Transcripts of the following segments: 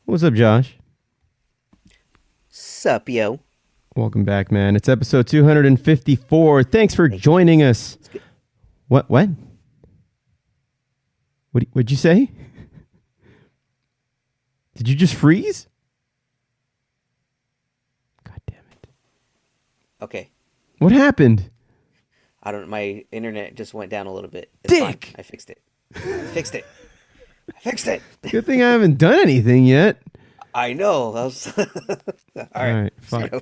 What's up, Josh? Sup, yo. Welcome back, man. It's episode 254. Thanks for joining us. What? What'd you say? Did you just freeze? God damn it. Okay. What happened? I don't. My internet just went down a little bit. It's Dick! fine. I fixed it. I fixed it. Good thing I haven't done anything yet. I know. That was... All right. Fuck.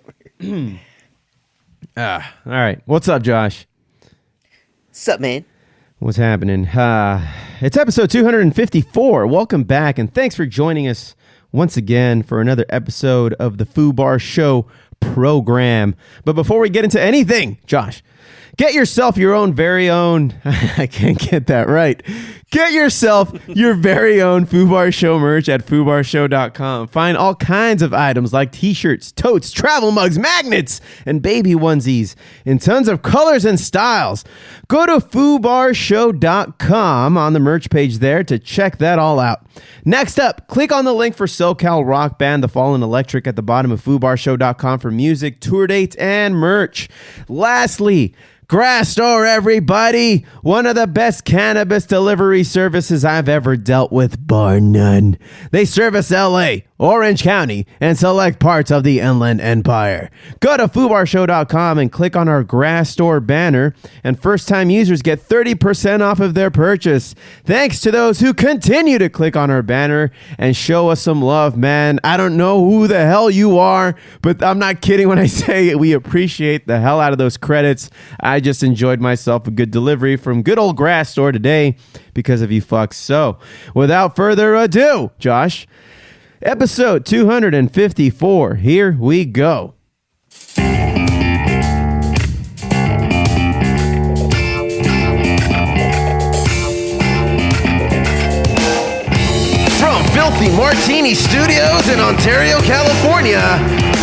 All right. What's up, Josh? Sup, man? What's happening? It's episode 254. Welcome back, and thanks for joining us once again for another episode of the Foobar Show program. But before we get into anything, Josh, get yourself your own very own... I can't get that right. Get yourself your very own Foobar Show merch at foobarshow.com. Find all kinds of items like t-shirts, totes, travel mugs, magnets, and baby onesies in tons of colors and styles. Go to foobarshow.com on the merch page there to check that all out. Next up, click on the link for SoCal rock band The Fallen Electric at the bottom of foobarshow.com for music, tour dates, and merch. Lastly, Grass Store, everybody. One of the best cannabis delivery services I've ever dealt with, bar none. They service LA, Orange County, and select parts of the Inland Empire. Go to foobarshow.com and click on our Grass Store banner, and first-time users get 30% off of their purchase. Thanks to those who continue to click on our banner and show us some love, man. I don't know who the hell you are, but I'm not kidding when I say we appreciate the hell out of those credits. I just enjoyed myself a good delivery from good old Grass Store today because of you fucks. So, without further ado, Josh, episode 254, here we go. From Filthy Martini Studios in Ontario, California,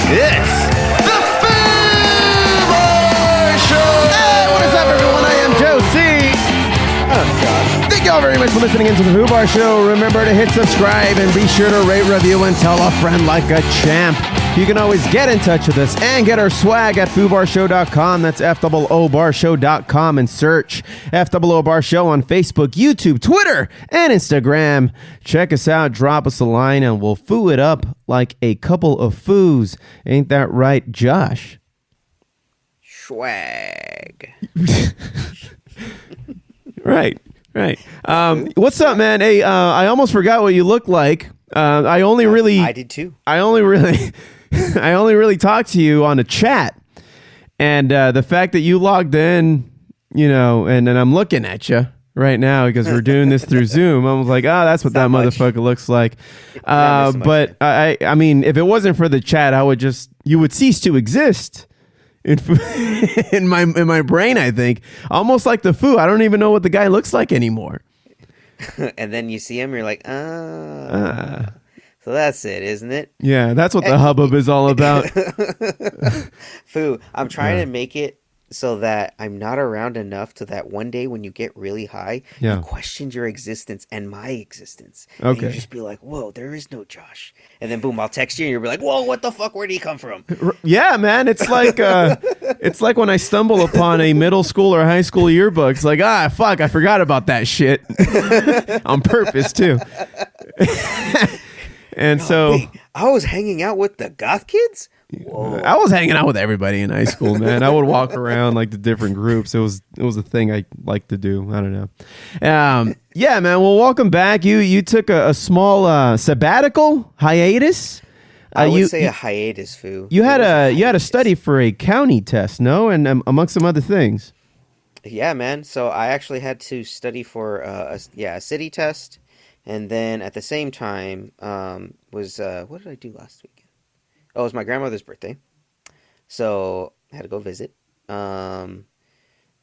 it's the Foobar Show! Hey, what is up, everyone? I am Joe C. Oh, God. Thank y'all very much for listening into the Foobar Show. Remember to hit subscribe and be sure to rate, review, and tell a friend like a champ. You can always get in touch with us and get our swag at foobarshow.com. That's FOObarshow.com, and search FOO Bar Show on Facebook, YouTube, Twitter, and Instagram. Check us out, drop us a line, and we'll foo it up like a couple of foos. Ain't that right, Josh? Swag. Right. What's up, man? Hey, I almost forgot what you look like. I did too. I only really talked to you on a chat, and the fact that you logged in, and I'm looking at you right now because we're doing this through Zoom. I was like, that's what that motherfucker looks like. But I mean, if it wasn't for the chat, you would cease to exist. In my brain, I think almost like the foo. I don't even know what the guy looks like anymore. And then you see him, you're like, so that's it, isn't it? Yeah, that's what the hubbub is all about. Foo, I'm trying to make it so that I'm not around enough to that one day when you get really high, you question your existence and my existence. Okay. And you just be like, whoa, there is no Josh. And then boom, I'll text you and you'll be like, whoa, what the fuck? Where did he come from? Yeah, man. It's like when I stumble upon a middle school or high school yearbook. It's like, fuck, I forgot about that shit. On purpose, too. And wait, I was hanging out with the goth kids? Whoa. I was hanging out with everybody in high school, man. I would walk around like the different groups. It was a thing I liked to do. I don't know. Yeah, man. Well, welcome back. You took a small sabbatical hiatus. I would say a hiatus, Foo. You had a study for a county test, no? And amongst some other things. Yeah, man. So I actually had to study for a city test, and then at the same time what did I do last weekend? Oh, it was my grandmother's birthday, so I had to go visit. And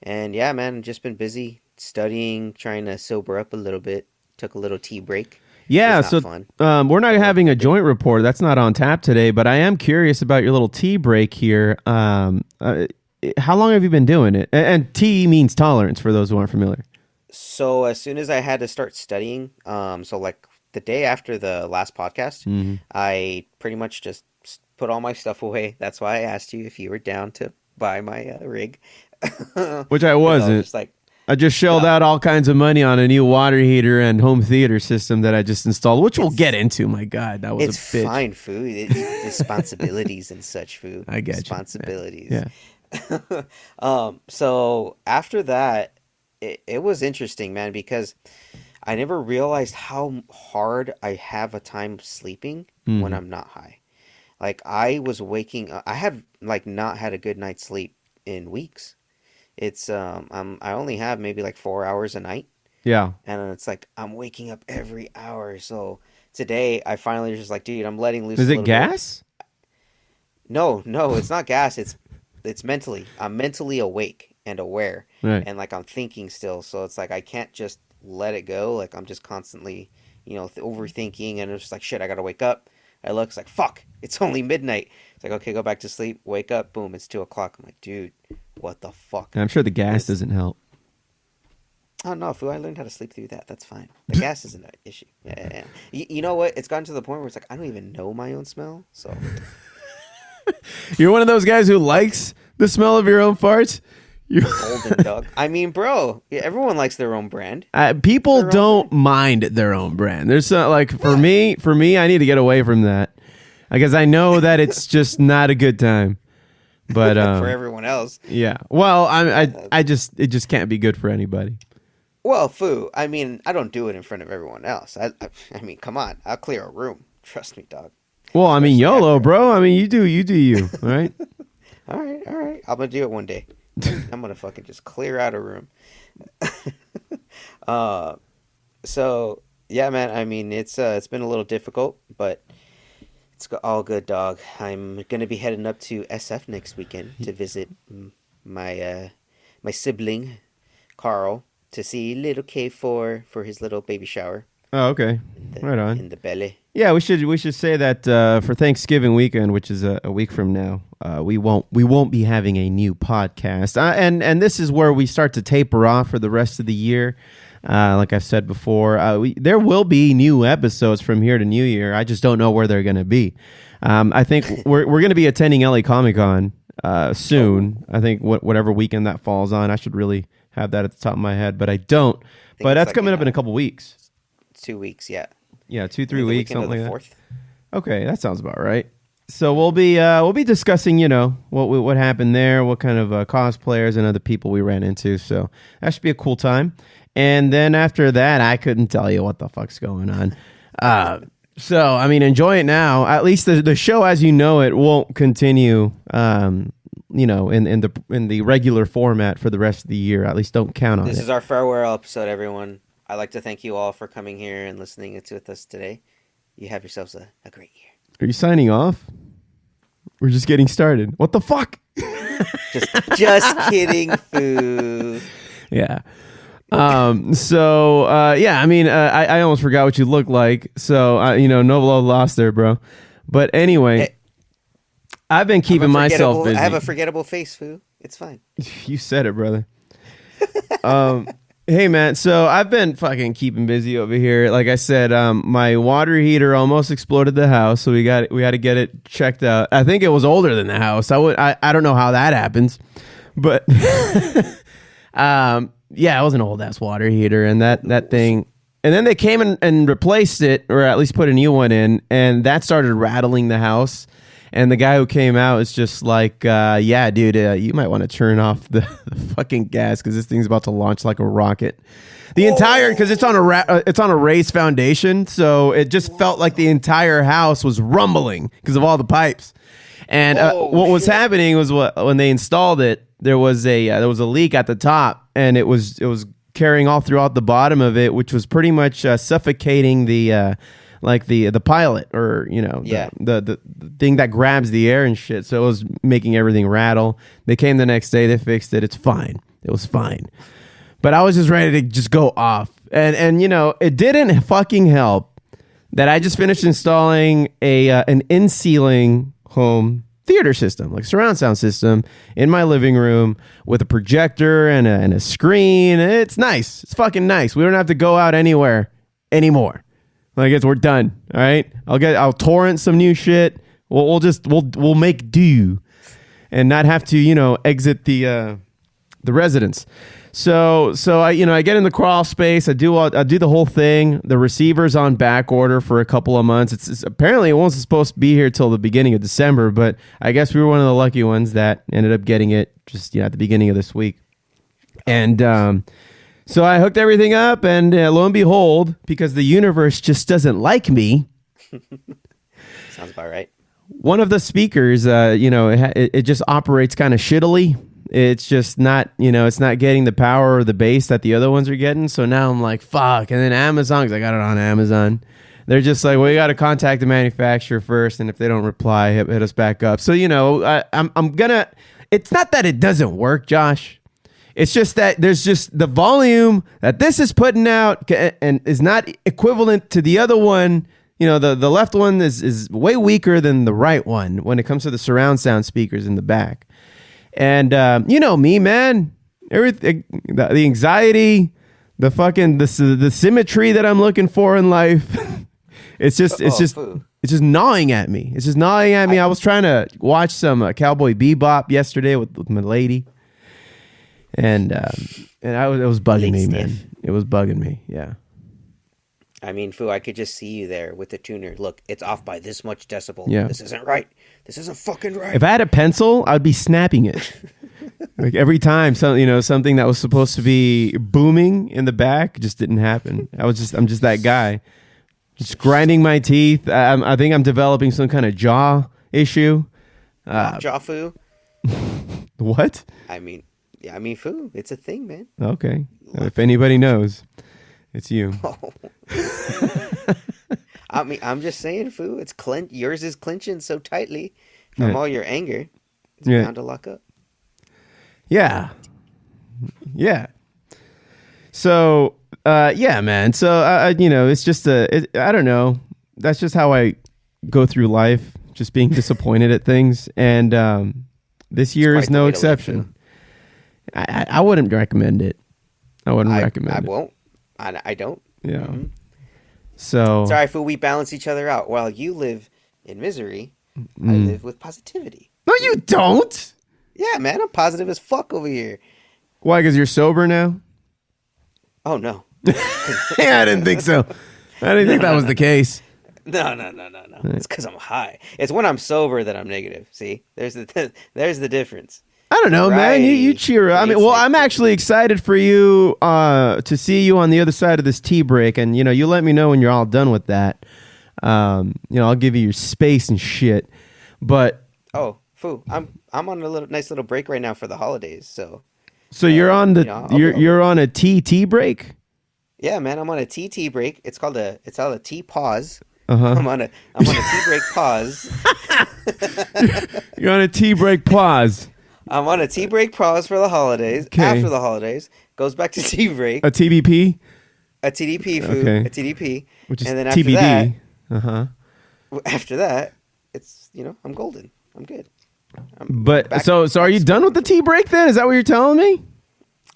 yeah, man, just been busy studying, trying to sober up a little bit. Took a little tea break. Yeah, so we're not having a joint report. That's not on tap today, but I am curious about your little tea break here. How long have you been doing it? And T means tolerance for those who aren't familiar. So as soon as I had to start studying, so like the day after the last podcast, Mm-hmm. I pretty much just put all my stuff away. That's why I asked you if you were down to buy my rig. Which I 'Cause wasn't. was just like, I just shelled out all kinds of money on a new water heater and home theater system that I just installed, which we'll get into. My God, that was a bitch. it's fine food. Responsibilities and such food. I get you. Responsibilities. Yeah. So after that, it was interesting, man, because I never realized how hard I have a time sleeping when I'm not high. Like I was waking up, I have like not had a good night's sleep in weeks. It's I only have maybe like 4 hours a night. Yeah. And it's like I'm waking up every hour. So today I finally just like, dude, I'm letting loose. Is a it little gas? bit. No, it's not gas. It's mentally. I'm mentally awake and aware, Right. and like I'm thinking still. So it's like I can't just let it go. Like I'm just constantly, overthinking, and it's just like shit. I gotta wake up. I look, it's like fuck. It's only midnight. It's like okay, go back to sleep. Wake up. Boom. It's 2:00. I'm like, dude, what the fuck? And I'm sure the gas doesn't help. Oh no, fool! I learned how to sleep through that. That's fine. The gas isn't an issue. Yeah. You know what? It's gotten to the point where it's like I don't even know my own smell. So You're one of those guys who likes the smell of your own farts. golden dog. I mean, bro, everyone likes their own brand. People Their own don't mind their own brand. There's like for me, I need to get away from that because I know that it's just not a good time. But For everyone else, yeah. Well, it just can't be good for anybody. well, foo. I mean, I don't do it in front of everyone else. I mean, come on, I'll clear a room. Trust me, dog. Well, I mean, Especially YOLO, after- bro. I mean, you do you, all right? All right. I'm gonna do it one day. I'm gonna fucking just clear out a room. So yeah, man. I mean, it's been a little difficult, but it's all good, dog. I'm gonna be heading up to SF next weekend to visit my sibling Carl to see little K4 for his little baby shower. Oh, okay. Right on. In the belly. Yeah, we should say that for Thanksgiving weekend, which is a week from now, we won't be having a new podcast, and this is where we start to taper off for the rest of the year. Like I said before, there will be new episodes from here to New Year. I just don't know where they're going to be. I think we're going to be attending LA Comic Con soon. I think whatever weekend that falls on, I should really have that at the top of my head, but I don't. But that's coming up in a couple weeks. 2 weeks, yeah. Yeah, 2-3 weeks, something like that. 4th. Okay, that sounds about right. So we'll be discussing, what happened there, what kind of cosplayers and other people we ran into. So that should be a cool time. And then after that, I couldn't tell you what the fuck's going on. So I mean, enjoy it now. At least the show, as you know it, won't continue. In the regular format for the rest of the year. At least don't count on it. This is our farewell episode, everyone. I'd like to thank you all for coming here and listening with us today. You have yourselves a great year. Are you signing off? We're just getting started. What the fuck? Just kidding, foo. Yeah. I mean, I almost forgot what you look like. So, no love lost there, bro. But anyway, Hey, I've been keeping myself busy. I have a forgettable face, foo. It's fine. You said it, brother. Hey, man. So I've been fucking keeping busy over here. Like I said, my water heater almost exploded the house, so we had to get it checked out. I think it was older than the house. I don't know how that happens, but yeah, it was an old ass water heater, and that thing. And then they came and replaced it, or at least put a new one in, and that started rattling the house. And the guy who came out is just like, yeah, dude, you might want to turn off the fucking gas because this thing's about to launch like a rocket. Because it's on a raised foundation, so it just felt like the entire house was rumbling because of all the pipes. And what was happening was when they installed it, there was a leak at the top, and it was carrying all throughout the bottom of it, which was pretty much suffocating the pilot, or the thing that grabs the air and shit. So it was making everything rattle. They came the next day, they fixed it. It's fine. It was fine. But I was just ready to just go off. And it didn't fucking help that I just finished installing an in-ceiling home theater system, like surround sound system, in my living room with a projector and a screen. It's nice. It's fucking nice. We don't have to go out anywhere anymore. Like we're done. All right. I'll torrent some new shit. We'll make do, and not have to exit the residence. So I get in the crawl space. I do the whole thing. The receiver's on back order for a couple of months. It's apparently it wasn't supposed to be here till the beginning of December, but I guess we were one of the lucky ones that ended up getting it just at the beginning of this week. And so I hooked everything up, and lo and behold, because the universe just doesn't like me. Sounds about right. One of the speakers, it just operates kind of shittily. It's just not, it's not getting the power or the bass that the other ones are getting. So now I'm like, fuck. And then Amazon, because I got it on Amazon, they're just like, well, you got to contact the manufacturer first. And if they don't reply, hit us back up. So, I'm going to, it's not that it doesn't work, Josh. It's just that there's just the volume that this is putting out and is not equivalent to the other one. The left one is way weaker than the right one when it comes to the surround sound speakers in the back. And me, man, everything, the anxiety, the symmetry that I'm looking for in life. it's just gnawing at me. It's just gnawing at me. I was trying to watch some Cowboy Bebop yesterday with my lady, and it was bugging me, man. It was bugging me. Yeah. I mean, Foo, I could just see you there with the tuner. Look, it's off by this much decibel. Yeah. This isn't right. This isn't fucking right. If I had a pencil, I'd be snapping it. Like every time something that was supposed to be booming in the back just didn't happen. I'm just that guy. Just grinding my teeth. I think I'm developing some kind of jaw issue. Jaw Foo? What? I mean, Foo, it's a thing, man. Okay. If anybody knows, it's you. Oh. I'm just saying, Foo. It's yours is clenching so tightly from all your anger. It's bound to lock up. Yeah. Yeah. So, man. So, it's just I don't know. That's just how I go through life, just being disappointed at things. And this year is no exception. I wouldn't recommend it. I wouldn't recommend it. I won't. I don't. Yeah. Mm-hmm. So sorry, Foo. We balance each other out. While you live in misery, I live with positivity. No, you don't. Yeah, man. I'm positive as fuck over here. Why? Because you're sober now? Oh no. Yeah, I didn't think so. I didn't think that was the case. No. It's because I'm high. It's when I'm sober that I'm negative. See, there's the difference. I don't know, man. You cheer up. I mean, well, I'm actually excited for you to see you on the other side of this tea break, and you let me know when you're all done with that. I'll give you your space and shit. But Foo, I'm on a nice little break right now for the holidays. So you're on you're on a tea break. Yeah, man. I'm on a tea break. It's called a tea pause. Uh-huh. I'm on a tea break pause. You're on a tea break pause. I'm on a tea break pause for the holidays. Okay. After the holidays, goes back to tea break. A TBP? A TDP, Foo. Okay. A TDP. Which is and then TBD. After that, it's, I'm golden. I'm good. So are you done with the tea break then? Is that what you're telling me?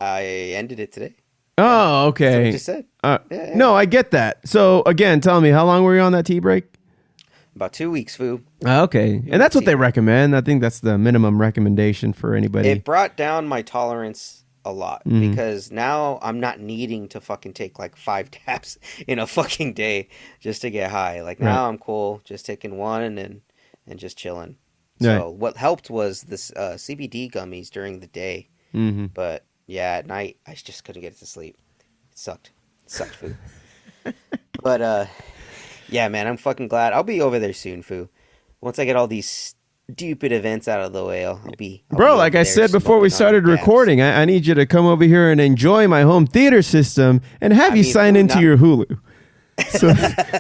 I ended it today. Oh, okay. That's what I just said. Yeah. No, I get that. So again, tell me, how long were you on that tea break? About 2 weeks, Foo. Okay. And that's what they recommend. I think that's the minimum recommendation for anybody. It brought down my tolerance a lot because now I'm not needing to fucking take like 5 taps in a fucking day just to get high. Like now I'm cool just taking one and just chilling. So what helped was this CBD gummies during the day. Mm-hmm. But yeah, at night I just couldn't get to sleep. It sucked. Foo. But yeah, man, I'm fucking glad. I'll be over there soon, Foo. Once I get all these stupid events out of the way, I'll be Bro, like I said before we started recording, I need you to come over here and enjoy my home theater system and have you sign into your Hulu.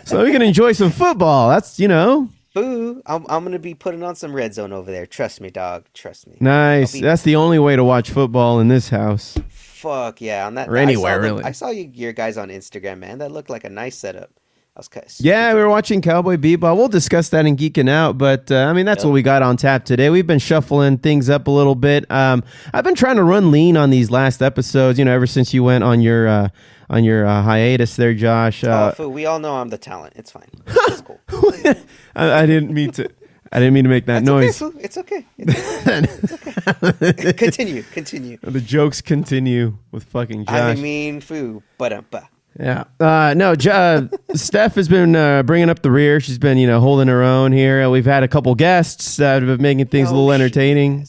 So we can enjoy some football. That's, Foo, I'm going to be putting on some Red Zone over there. Trust me, dog. Trust me. Nice. That's the only way to watch football in this house. Fuck yeah. On that, or anywhere, really. I saw your guys on Instagram, man. That looked like a nice setup. I was Yeah, we were watching Cowboy Bebop. We'll discuss that in Geeking Out, but I mean, that's what we got on tap today. We've been shuffling things up a little bit. I've been trying to run lean on these last episodes, ever since you went on your hiatus there, Josh. We all know I'm the talent. It's fine. It's cool. I didn't mean to. I didn't mean to make that noise. Okay, it's okay. It's okay. Continue. The jokes continue with fucking Josh. I mean, foo, but Yeah. No, Steph has been bringing up the rear. She's been, holding her own here. We've had a couple guests that have been making things a little entertaining.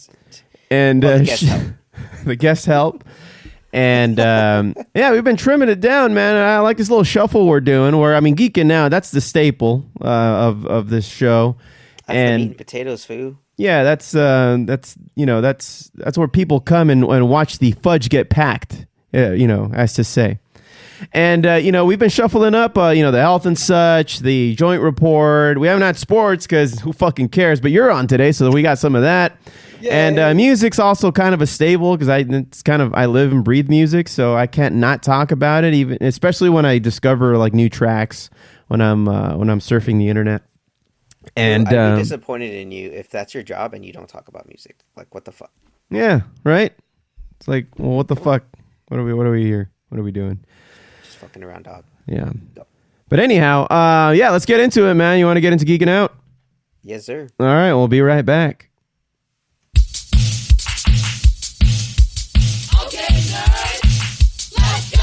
And the guests help. And yeah, we've been trimming it down, man. And I like this little shuffle we're doing where, Geeking Out, that's the staple of this show. That's the meat and potatoes, foo. Yeah, that's where people come and watch the fudge get packed, as to say. And, we've been shuffling up, the health and such, the joint report. We haven't had sports because who fucking cares? But you're on today, so we got some of that. Yay. And music's also kind of a staple because I live and breathe music, so I can't not talk about it, even especially when I discover like new tracks when I'm surfing the internet. And I'd be disappointed in you if that's your job and you don't talk about music. Like, what the fuck? Yeah, right. It's like, well, what the fuck? What are we here? What are we doing? Fucking around, dog. Yeah. No. But anyhow, let's get into it, man. You want to get into Geeking Out? Yes, sir. All right, we'll be right back. Okay, nerds, let's go!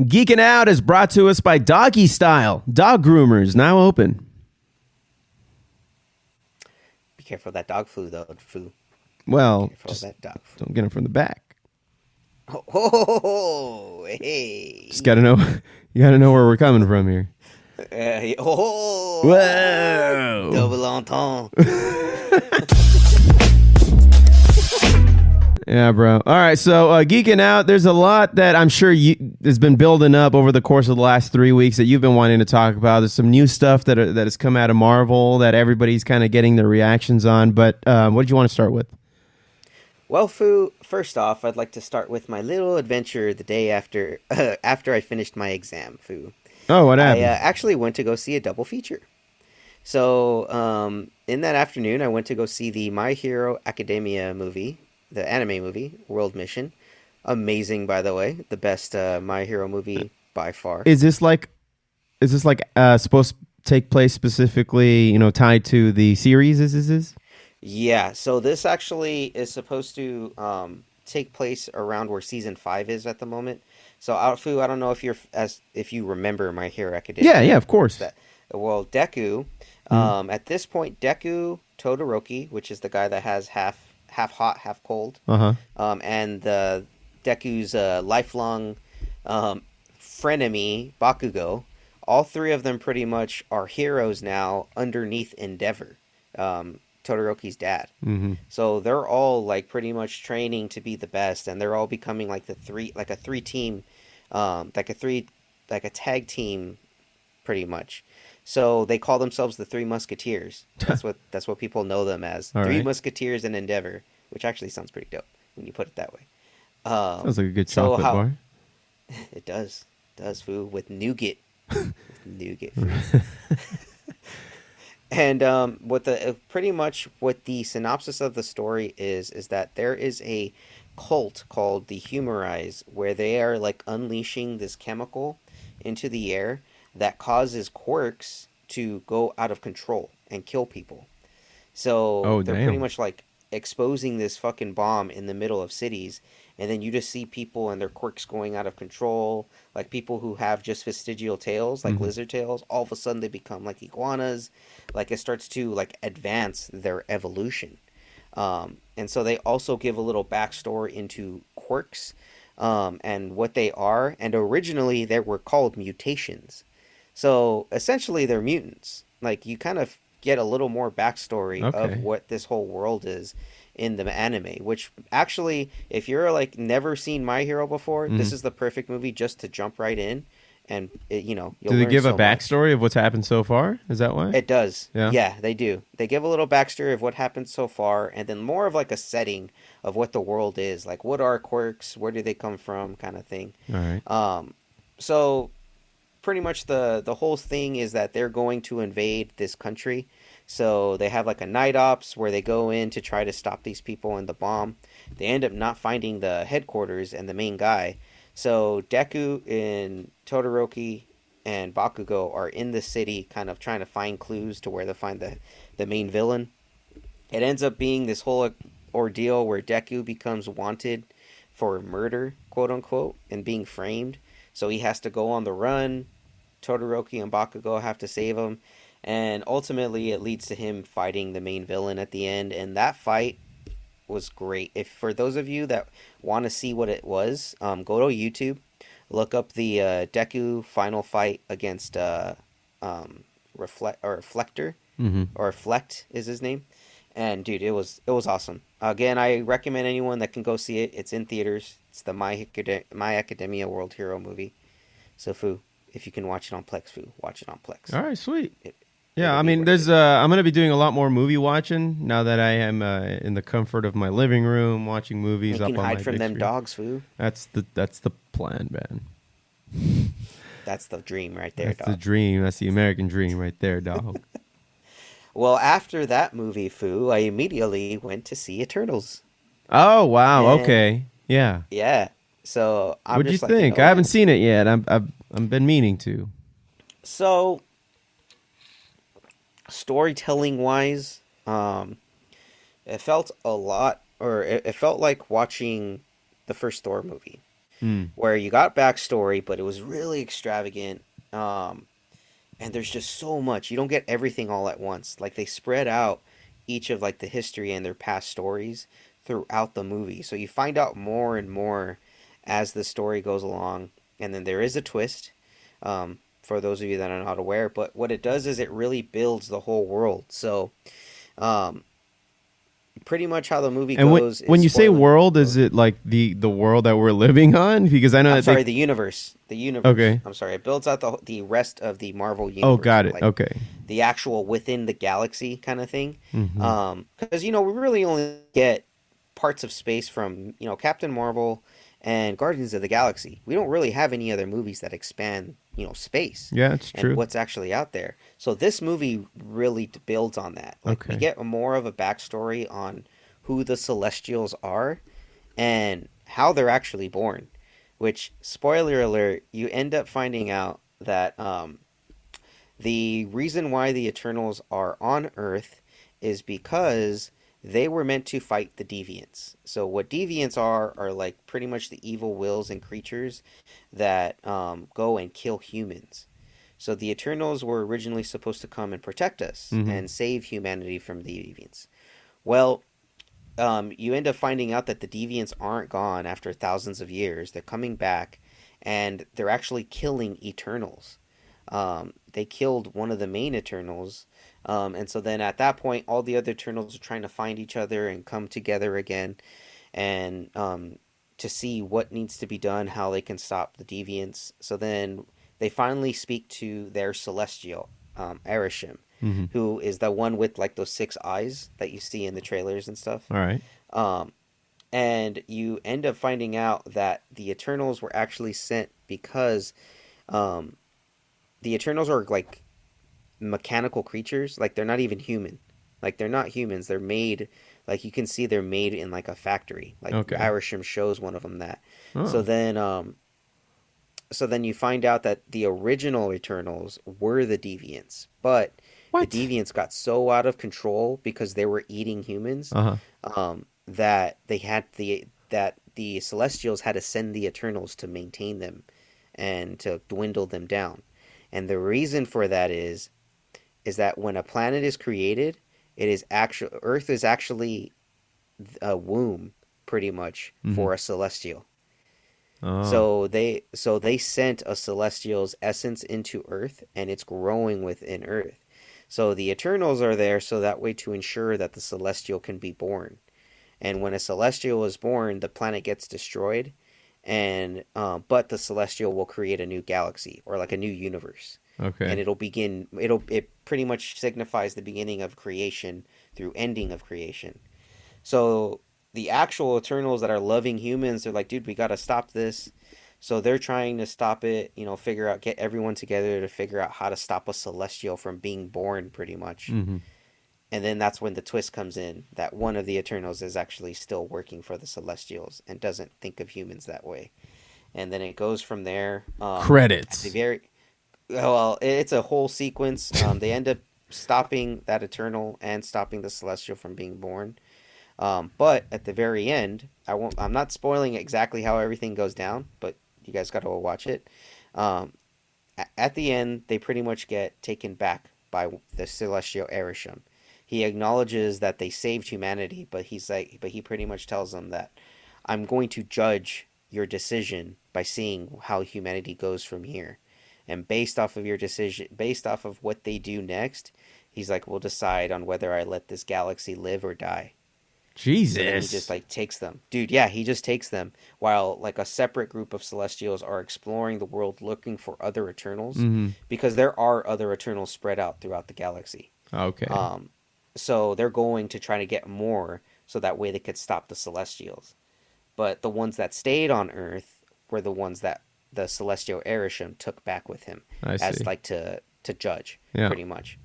Geeking Out is brought to us by Doggy Style. Dog groomers now open. Be careful of that dog food, though. Well, just that dog food. Don't get him from the back. Oh, hey. Just gotta know. You gotta know where we're coming from here. Whoa. Double entendre. Yeah, bro. All right, so Geeking Out, there's a lot that I'm sure has been building up over the course of the last 3 weeks that you've been wanting to talk about. There's some new stuff that has come out of Marvel that everybody's kind of getting their reactions on. But what did you want to start with? Well, Foo, first off, I'd like to start with my little adventure the day after I finished my exam, Foo. Oh, what happened? I actually went to go see a double feature. So in that afternoon, I went to go see the My Hero Academia movie. The anime movie, World Mission. Amazing, by the way. The best My Hero movie by far. Is this like supposed to take place specifically, tied to the series? Is? Yeah, so this actually is supposed to take place around where season 5 is at the moment. So, Outfu, I don't know if you remember My Hero Academia. Yeah, of course. Well, Deku, at this point, Deku Todoroki, which is the guy that has half hot, half cold. And Deku's lifelong frenemy, Bakugo, all three of them pretty much are heroes now underneath Endeavor, Todoroki's dad. Mm-hmm. So they're all like pretty much training to be the best, and they're all becoming like a tag team, pretty much. So they call themselves the Three Musketeers. That's what people know them as. All Three right. Musketeers in Endeavor, which actually sounds pretty dope when you put it that way. Sounds like a good chocolate bar. It does, food with nougat, food. And what the synopsis of the story is that there is a cult called the Humorize, where they are like unleashing this chemical into the air that causes quirks to go out of control and kill people. So they're pretty much like exposing this fucking bomb in the middle of cities, and then you just see people and their quirks going out of control. Like people who have just vestigial tails, like lizard tails, all of a sudden they become like iguanas. Like it starts to like advance their evolution. And so they also give a little backstory into quirks and what they are. And originally they were called mutations. So essentially they're mutants. Like you kind of get a little more backstory of what this whole world is in the anime, which actually, if you're like never seen My Hero before, this is the perfect movie just to jump right in and you'll Do they learn give a so much. backstory of what's happened so far? Is that why? It does. Yeah. Yeah, they do. They give a little backstory of what happened so far, and then more of like a setting of what the world is. Like, what are quirks? Where do they come from? Kind of thing. All right. So pretty much the whole thing is that they're going to invade this country. So they have like a night ops where they go in to try to stop these people and the bomb. They end up not finding the headquarters and the main guy. So Deku and Todoroki and Bakugo are in the city kind of trying to find clues to where to find the main villain. It ends up being this whole ordeal where Deku becomes wanted for murder, quote unquote, and being framed. So he has to go on the run. Todoroki and Bakugo have to save him. And ultimately it leads to him fighting the main villain at the end. And that fight was great. If for those of you that want to see what it was, go to YouTube. Look up the Deku final fight against Reflector, or Flecht is his name, and dude, it was awesome. Again, I recommend anyone that can go see it. It's in theaters. It's the My Academia World Hero movie. So Foo, if you can watch it on Plex, Foo, watch it on Plex. All right, sweet. It'll I be mean, worth there's it. I'm gonna be doing a lot more movie watching now that I am in the comfort of my living room watching movies You up can on my hide from big them screen. dogs, Foo. That's the plan, man. That's the dream right there, That's dog. the dream. That's the American dream right there, dog. Well, after that movie, Foo, I immediately went to see Eternals. Oh wow, And- okay, yeah. Yeah. So I'm What'd you just like, think? know I haven't what? seen it yet. I've been meaning to. So, storytelling wise, it felt a lot, or it felt like watching the first Thor movie, where you got backstory, but it was really extravagant. And there's just so much. You don't get everything all at once. Like, they spread out each of like the history and their past stories throughout the movie, so you find out more and more as the story goes along. And then there is a twist. For those of you that are not aware, but what it does is it really builds the whole world. So, pretty much how the movie And goes. when is you say spoiling- world, is it like the world that we're living on? Because I know I'm that sorry, the universe. The universe. Okay. I'm sorry. It builds out the rest of the Marvel universe. Oh, got it. Like, Okay. the actual within the galaxy kind of thing. Mhm. Because we really only get parts of space from Captain Marvel and Guardians of the Galaxy. We don't really have any other movies that expand space. Yeah, it's And true. what's actually out there. So this movie really builds on that. Like, we Okay. get more of a backstory on who the Celestials are and how they're actually born. Which, spoiler alert, you end up finding out that the reason why the Eternals are on Earth is because they were meant to fight the Deviants. So what Deviants are like pretty much the evil wills and creatures that go and kill humans. So the Eternals were originally supposed to come and protect us and save humanity from the Deviants. Well, you end up finding out that the Deviants aren't gone after thousands of years. They're coming back, and they're actually killing Eternals. They killed one of the main Eternals, and so then at that point, all the other Eternals are trying to find each other and come together again, and to see what needs to be done, how they can stop the Deviants. So then they finally speak to their Celestial, Arishem, who is the one with like those 6 eyes that you see in the trailers and stuff. All right. And you end up finding out that the Eternals were actually sent because the Eternals are like mechanical creatures. Like, they're not even human. Like, they're not humans. They're made, like, you can see they're made in like a factory. Like, Okay. Arishem shows one of them that. Oh. So then you find out that the original Eternals were the Deviants, but What? the Deviants got so out of control because they were eating humans Uh-huh. that the Celestials had to send the Eternals to maintain them and to dwindle them down. And the reason for that is that when a planet is created, Earth is actually a womb, pretty much, for a Celestial. Oh. So they sent a Celestial's essence into Earth, and it's growing within Earth. So the Eternals are there so that way to ensure that the Celestial can be born. And when a Celestial is born, the planet gets destroyed, and but the celestial will create a new galaxy or like a new universe. Okay. And it pretty much signifies the beginning of creation through ending of creation. So the actual Eternals that are loving humans, they're like, dude, we got to stop this. So they're trying to stop it, get everyone together to figure out how to stop a celestial from being born, pretty much. Mm-hmm. And then that's when the twist comes in, that one of the Eternals is actually still working for the Celestials and doesn't think of humans that way. And then it goes from there. Credits. It's a whole sequence. They end up stopping that Eternal and stopping the Celestial from being born. But at the very end, I'm not spoiling exactly how everything goes down, but you guys got to watch it. At the end, they pretty much get taken back by the Celestial Erisham. He acknowledges that they saved humanity, but he pretty much tells them that I'm going to judge your decision by seeing how humanity goes from here. And based off of your decision, based off of what they do next, he's like, we'll decide on whether I let this galaxy live or die. Jesus. So then he just takes them. Dude, yeah, he just takes them while a separate group of Celestials are exploring the world looking for other Eternals, because there are other Eternals spread out throughout the galaxy. Okay. So they're going to try to get more so that way they could stop the Celestials. But the ones that stayed on Earth were the ones that the Celestial Erisham took back with him to judge, pretty much.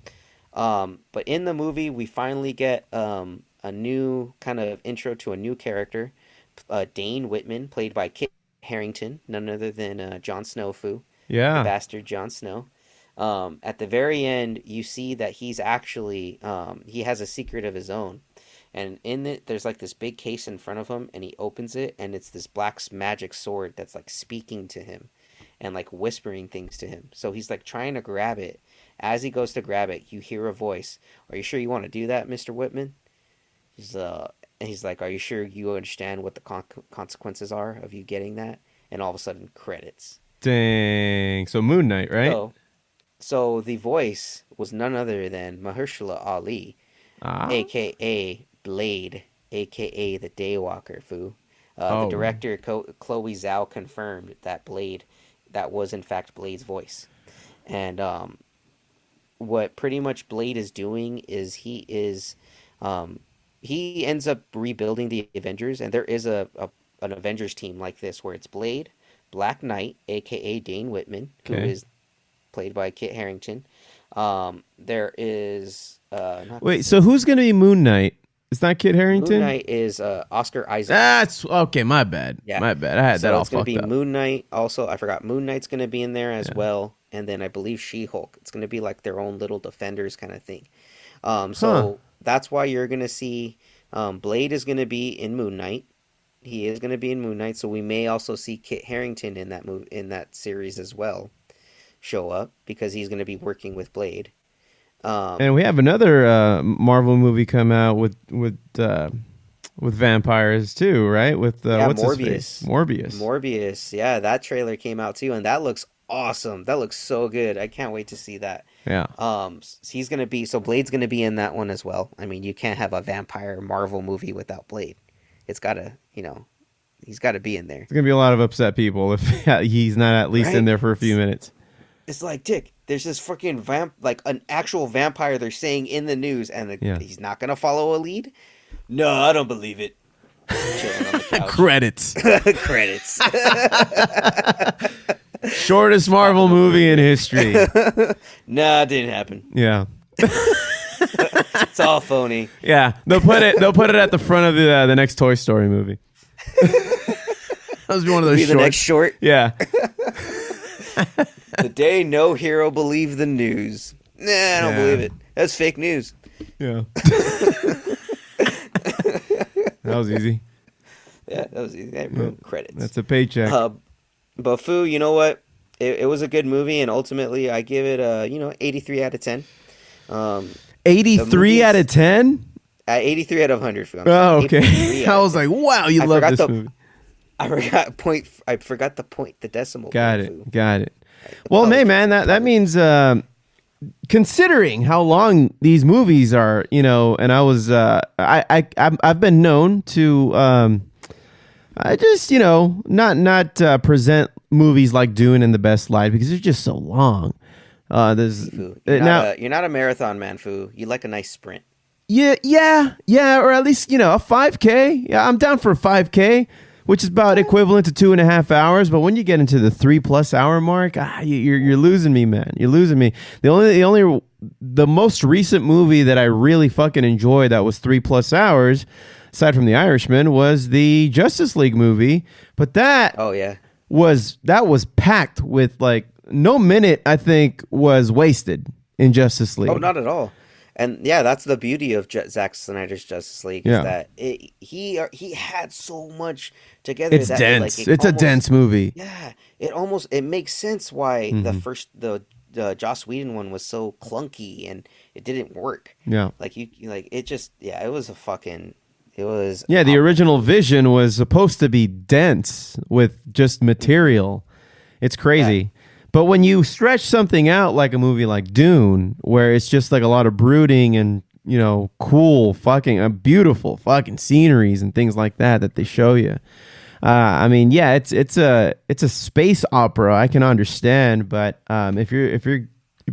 But in the movie, we finally get a new kind of intro to a new character, Dane Whitman, played by Kit Harington, none other than Jon Snow, the bastard Jon Snow. At the very end, you see that he's actually he has a secret of his own, and in it there's this big case in front of him, and he opens it, and it's this black magic sword that's speaking to him and whispering things to him. So he's trying to grab it. As he goes to grab it, you hear a voice. Are you sure you want to do that, Mr. Whitman? He's like, are you sure you understand what the consequences are of you getting that? And all of a sudden, credits. Dang. So Moon Knight, right? So the voice was none other than Mahershala Ali, a.k.a. Blade, a.k.a. the Daywalker, Foo. The director, Chloe Zhao, confirmed that that was in fact Blade's voice. And what pretty much Blade is doing is he ends up rebuilding the Avengers, and there is an Avengers team like this where it's Blade, Black Knight, a.k.a. Dane Whitman, who is played by Kit Harington. There is so who's going to be Moon Knight? It's not Kit Harington? Moon Knight is Oscar Isaac. That's okay, my bad. Yeah. My bad. I had that all fucked up. So it's going to be Moon Knight. Also, I forgot Moon Knight's going to be in there as well. And then I believe She-Hulk. It's going to be their own little Defenders kind of thing. That's why you're going to see Blade is going to be in Moon Knight. He is going to be in Moon Knight, so we may also see Kit Harington in that series as well show up, because he's going to be working with Blade. And we have another Marvel movie come out with vampires too, right? With what's Morbius. his face? Morbius. Yeah, that trailer came out too, and that looks awesome. That looks so good. I can't wait to see that. Yeah. He's gonna be Blade's gonna be in that one as well. I mean, you can't have a vampire Marvel movie without Blade. It's gotta, he's gotta be in there. There's gonna be a lot of upset people if he's not at least in there for a few minutes. It's Dick, there's this freaking an actual vampire they're saying in the news, and he's not gonna follow a lead. No, I don't believe it. Chilling on the couch. Credits. Credits. Shortest Marvel movie in history. Nah, it didn't happen. Yeah. It's all phony. Yeah, they'll put it at the front of the next Toy Story movie. That was one of those. Be the next short. Yeah. The day no hero believed the news. Nah, I don't believe it. That's fake news. Yeah. That was easy. Yeah, that was easy. Credits. That's a paycheck. But Foo, you know what? It was a good movie, and ultimately I give it 83 out of 10. 83 out of 10? 83 out of 100. Foo. Oh, okay. I was like, wow, you love this movie. I forgot the decimal. Got it. Well, hey, man, that means considering how long these movies are, and I was I've been known to I just, not present movies like Dune in the best light because they're just so long. There's Foo. now, You're not a marathon man, Foo. You like a nice sprint. yeah, or at least a 5K. Yeah, I'm down for a 5K, which is about equivalent to 2.5 hours. But when you get into the 3+ hour mark, you're losing me, man. You're losing me. The most recent movie that I really fucking enjoyed that was 3+ hours, aside from The Irishman, was the Justice League movie. But that was packed with like no minute I think was wasted in Justice League. Oh, not at all. And yeah, that's the beauty of Zack Snyder's Justice League is that he had so much together. It's dense. It's a dense movie. Yeah, it makes sense why the Joss Whedon one was so clunky and it didn't work. Yeah, it was a fucking. It was the original vision was supposed to be dense with just material. It's crazy. Yeah. But when you stretch something out like a movie like Dune, where it's just like a lot of brooding and, cool fucking beautiful fucking sceneries and things like that they show you. It's a space opera. I can understand, but if you're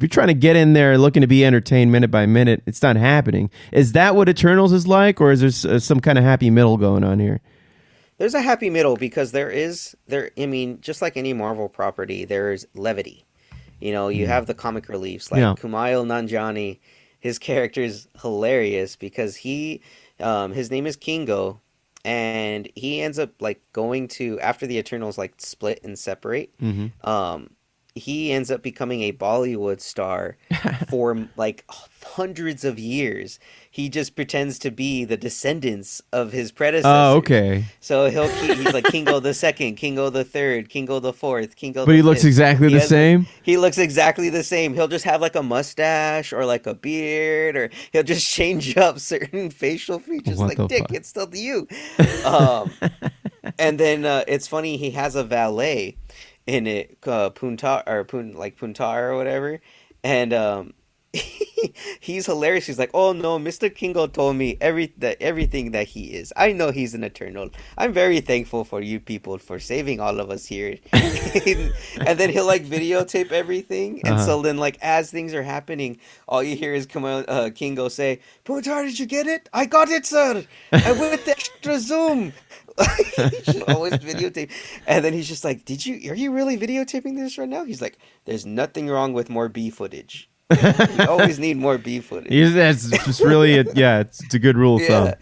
trying to get in there looking to be entertained minute by minute, it's not happening. Is that what Eternals is like, or is there some kind of happy middle going on here? There's a happy middle because just like any Marvel property, there's levity. You have the comic reliefs like Kumail Nanjiani. His character is hilarious because his name is Kingo, and he ends up like going to, after the Eternals like split and separate. He ends up becoming a Bollywood star for like hundreds of years. He just pretends to be the descendants of his predecessors. Oh, okay. So he's like Kingo the Second, Kingo the Third, Kingo the Fourth, Kingo. But he looks exactly the same. He looks exactly the same. He'll just have like a mustache or like a beard, or he'll just change up certain facial features. Like, Dick, it's still you. And then it's funny. He has a valet in it, Puntar or whatever, and he's hilarious. He's like, "Oh no, Mr. Kingo told me everything that he is. I know he's an Eternal. I'm very thankful for you people for saving all of us here." And then he'll like videotape everything, and so then like as things are happening, all you hear is Kingo say, "Puntar, did you get it? I got it, sir. I went the extra zoom." He's always videotape, and then he's just like, are you really videotaping this right now? He's like, there's nothing wrong with more B footage. You always need more B footage. That's just really it's a good rule of thumb.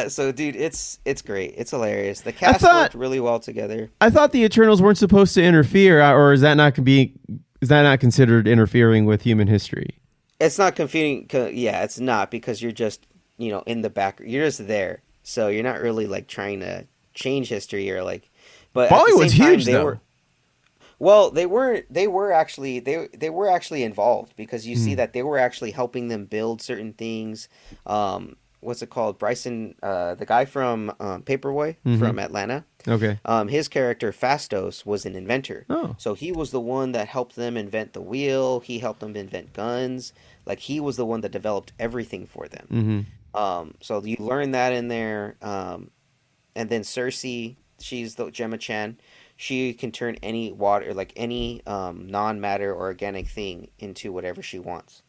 So dude, it's great. It's hilarious. The cast worked really well together. I thought the Eternals weren't supposed to interfere, or is that not considered interfering with human history? It's not confusing. It's not, because you're just in the back. You're just there. So you're not really like trying to change history or like, but Bollywood's huge though. They were actually involved, because you see that they were actually helping them build certain things. What's it called? Bryson, the guy from Paperboy from Atlanta. Okay. His character Fastos was an inventor. Oh. So he was the one that helped them invent the wheel. He helped them invent guns. Like, he was the one that developed everything for them. So you learn that in there. And then Cersei, she's the Gemma Chan. She can turn any water, like any non-matter organic thing, into whatever she wants.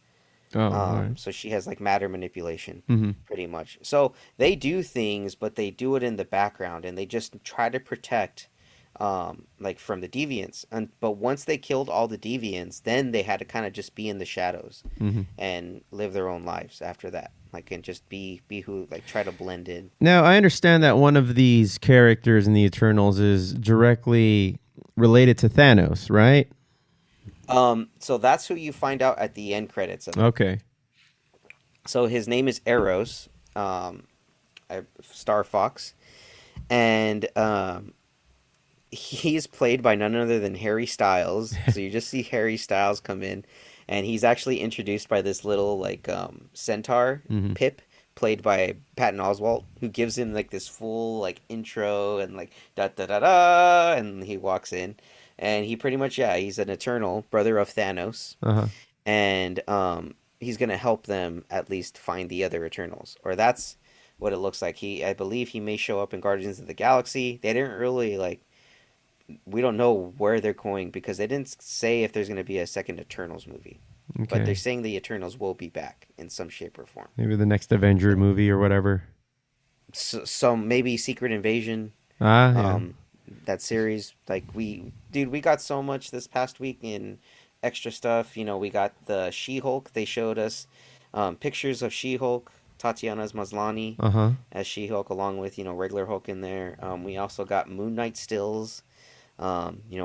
Right. So she has like matter manipulation, pretty much. So they do things, but they do it in the background, and they just try to protect, like, from the deviants. But once they killed all the deviants, then they had to kind of just be in the shadows and live their own lives after that. Like, and just be who, like, try to blend in. Now, I understand that one of these characters in the Eternals is directly related to Thanos, right? So that's who you find out at the end credits of it. Okay. So his name is Eros, Star Fox, and he's played by none other than Harry Styles. So you just see Harry Styles come in, and he's actually introduced by this little like centaur Pip, played by Patton Oswalt, who gives him like this full like intro and like da da da da, and he walks in. And he pretty much, he's an Eternal, brother of Thanos. And he's going to help them at least find the other Eternals. Or that's what it looks like. I believe he may show up in Guardians of the Galaxy. They didn't really like. We don't know where they're going because they didn't say if there's going to be a second Eternals movie. Okay. But they're saying the Eternals will be back in some shape or form. Maybe the next Avenger movie or whatever. So maybe Secret Invasion. Yeah. That series, like we got so much this past week in extra stuff. You know, we got the She-Hulk. They showed us pictures of She-Hulk, Tatiana Maslany as She-Hulk, along with regular Hulk in there. We also got Moon Knight stills. We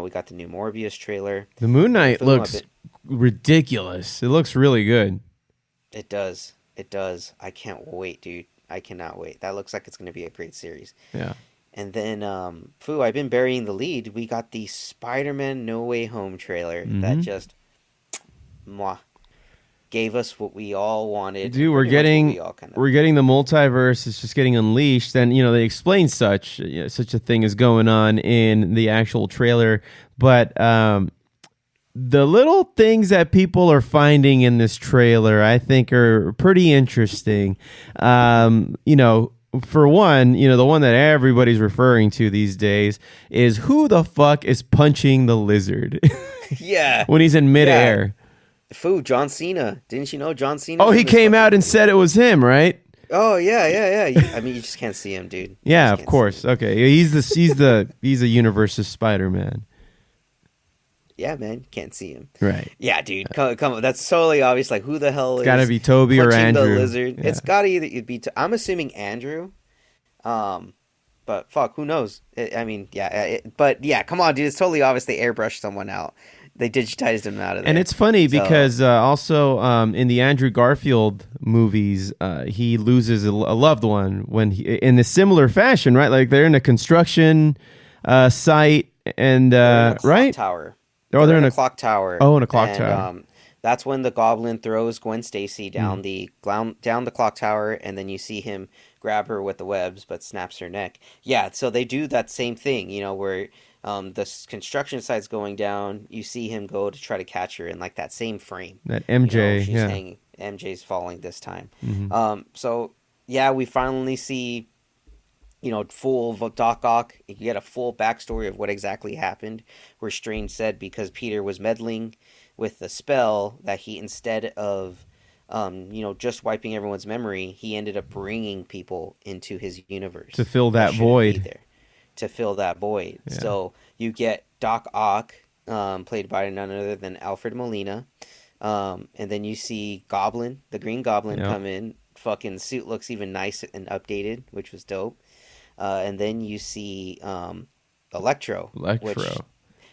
got the new Morbius trailer. The Moon Knight looks ridiculous. It looks really good. It does. I can't wait, dude. I cannot wait. That looks like it's going to be a great series. Yeah. And then, I've been burying the lead. We got the Spider-Man No Way Home trailer that just gave us what we all wanted. Dude, we're getting the multiverse. It's just getting unleashed. And, they explain such a thing is going on in the actual trailer. But the little things that people are finding in this trailer, I think, are pretty interesting. For one, the one that everybody's referring to these days is who the fuck is punching the lizard? Yeah. When he's in midair. Yeah. John Cena. Didn't you know John Cena? Oh, he came out and said it was him, right? Oh, yeah. I mean, you just can't see him, dude. Yeah, of course. Okay. He's a universe's Spider-Man. Yeah, man, can't see him. Right. Yeah, dude, come on. That's totally obvious. Like, who the hell is gotta be Toby or Andrew. The lizard? Yeah. It's gotta either be. I'm assuming Andrew. But fuck, who knows? But yeah, come on, dude. It's totally obvious they airbrushed someone out. They digitized him out of there. And it's funny because also in the Andrew Garfield movies, he loses a loved one when in a similar fashion, right? Like they're in a construction site and right tower. Oh, they're in a clock tower. Oh, in a clock tower. That's when the Goblin throws Gwen Stacy down the clock tower, and then you see him grab her with the webs, but snaps her neck. Yeah, so they do that same thing, where the construction site's going down. You see him go to try to catch her in like that same frame. That MJ, she's hanging. MJ's falling this time. So yeah, we finally see. Full Doc Ock. You get a full backstory of what exactly happened. Where Strange said because Peter was meddling with the spell that he, instead of, just wiping everyone's memory, he ended up bringing people into his universe to fill that void. To fill that void. Yeah. So you get Doc Ock, played by none other than Alfred Molina, and then you see Goblin, the Green Goblin, come in. Fucking suit looks even nice and updated, which was dope. And then you see Electro.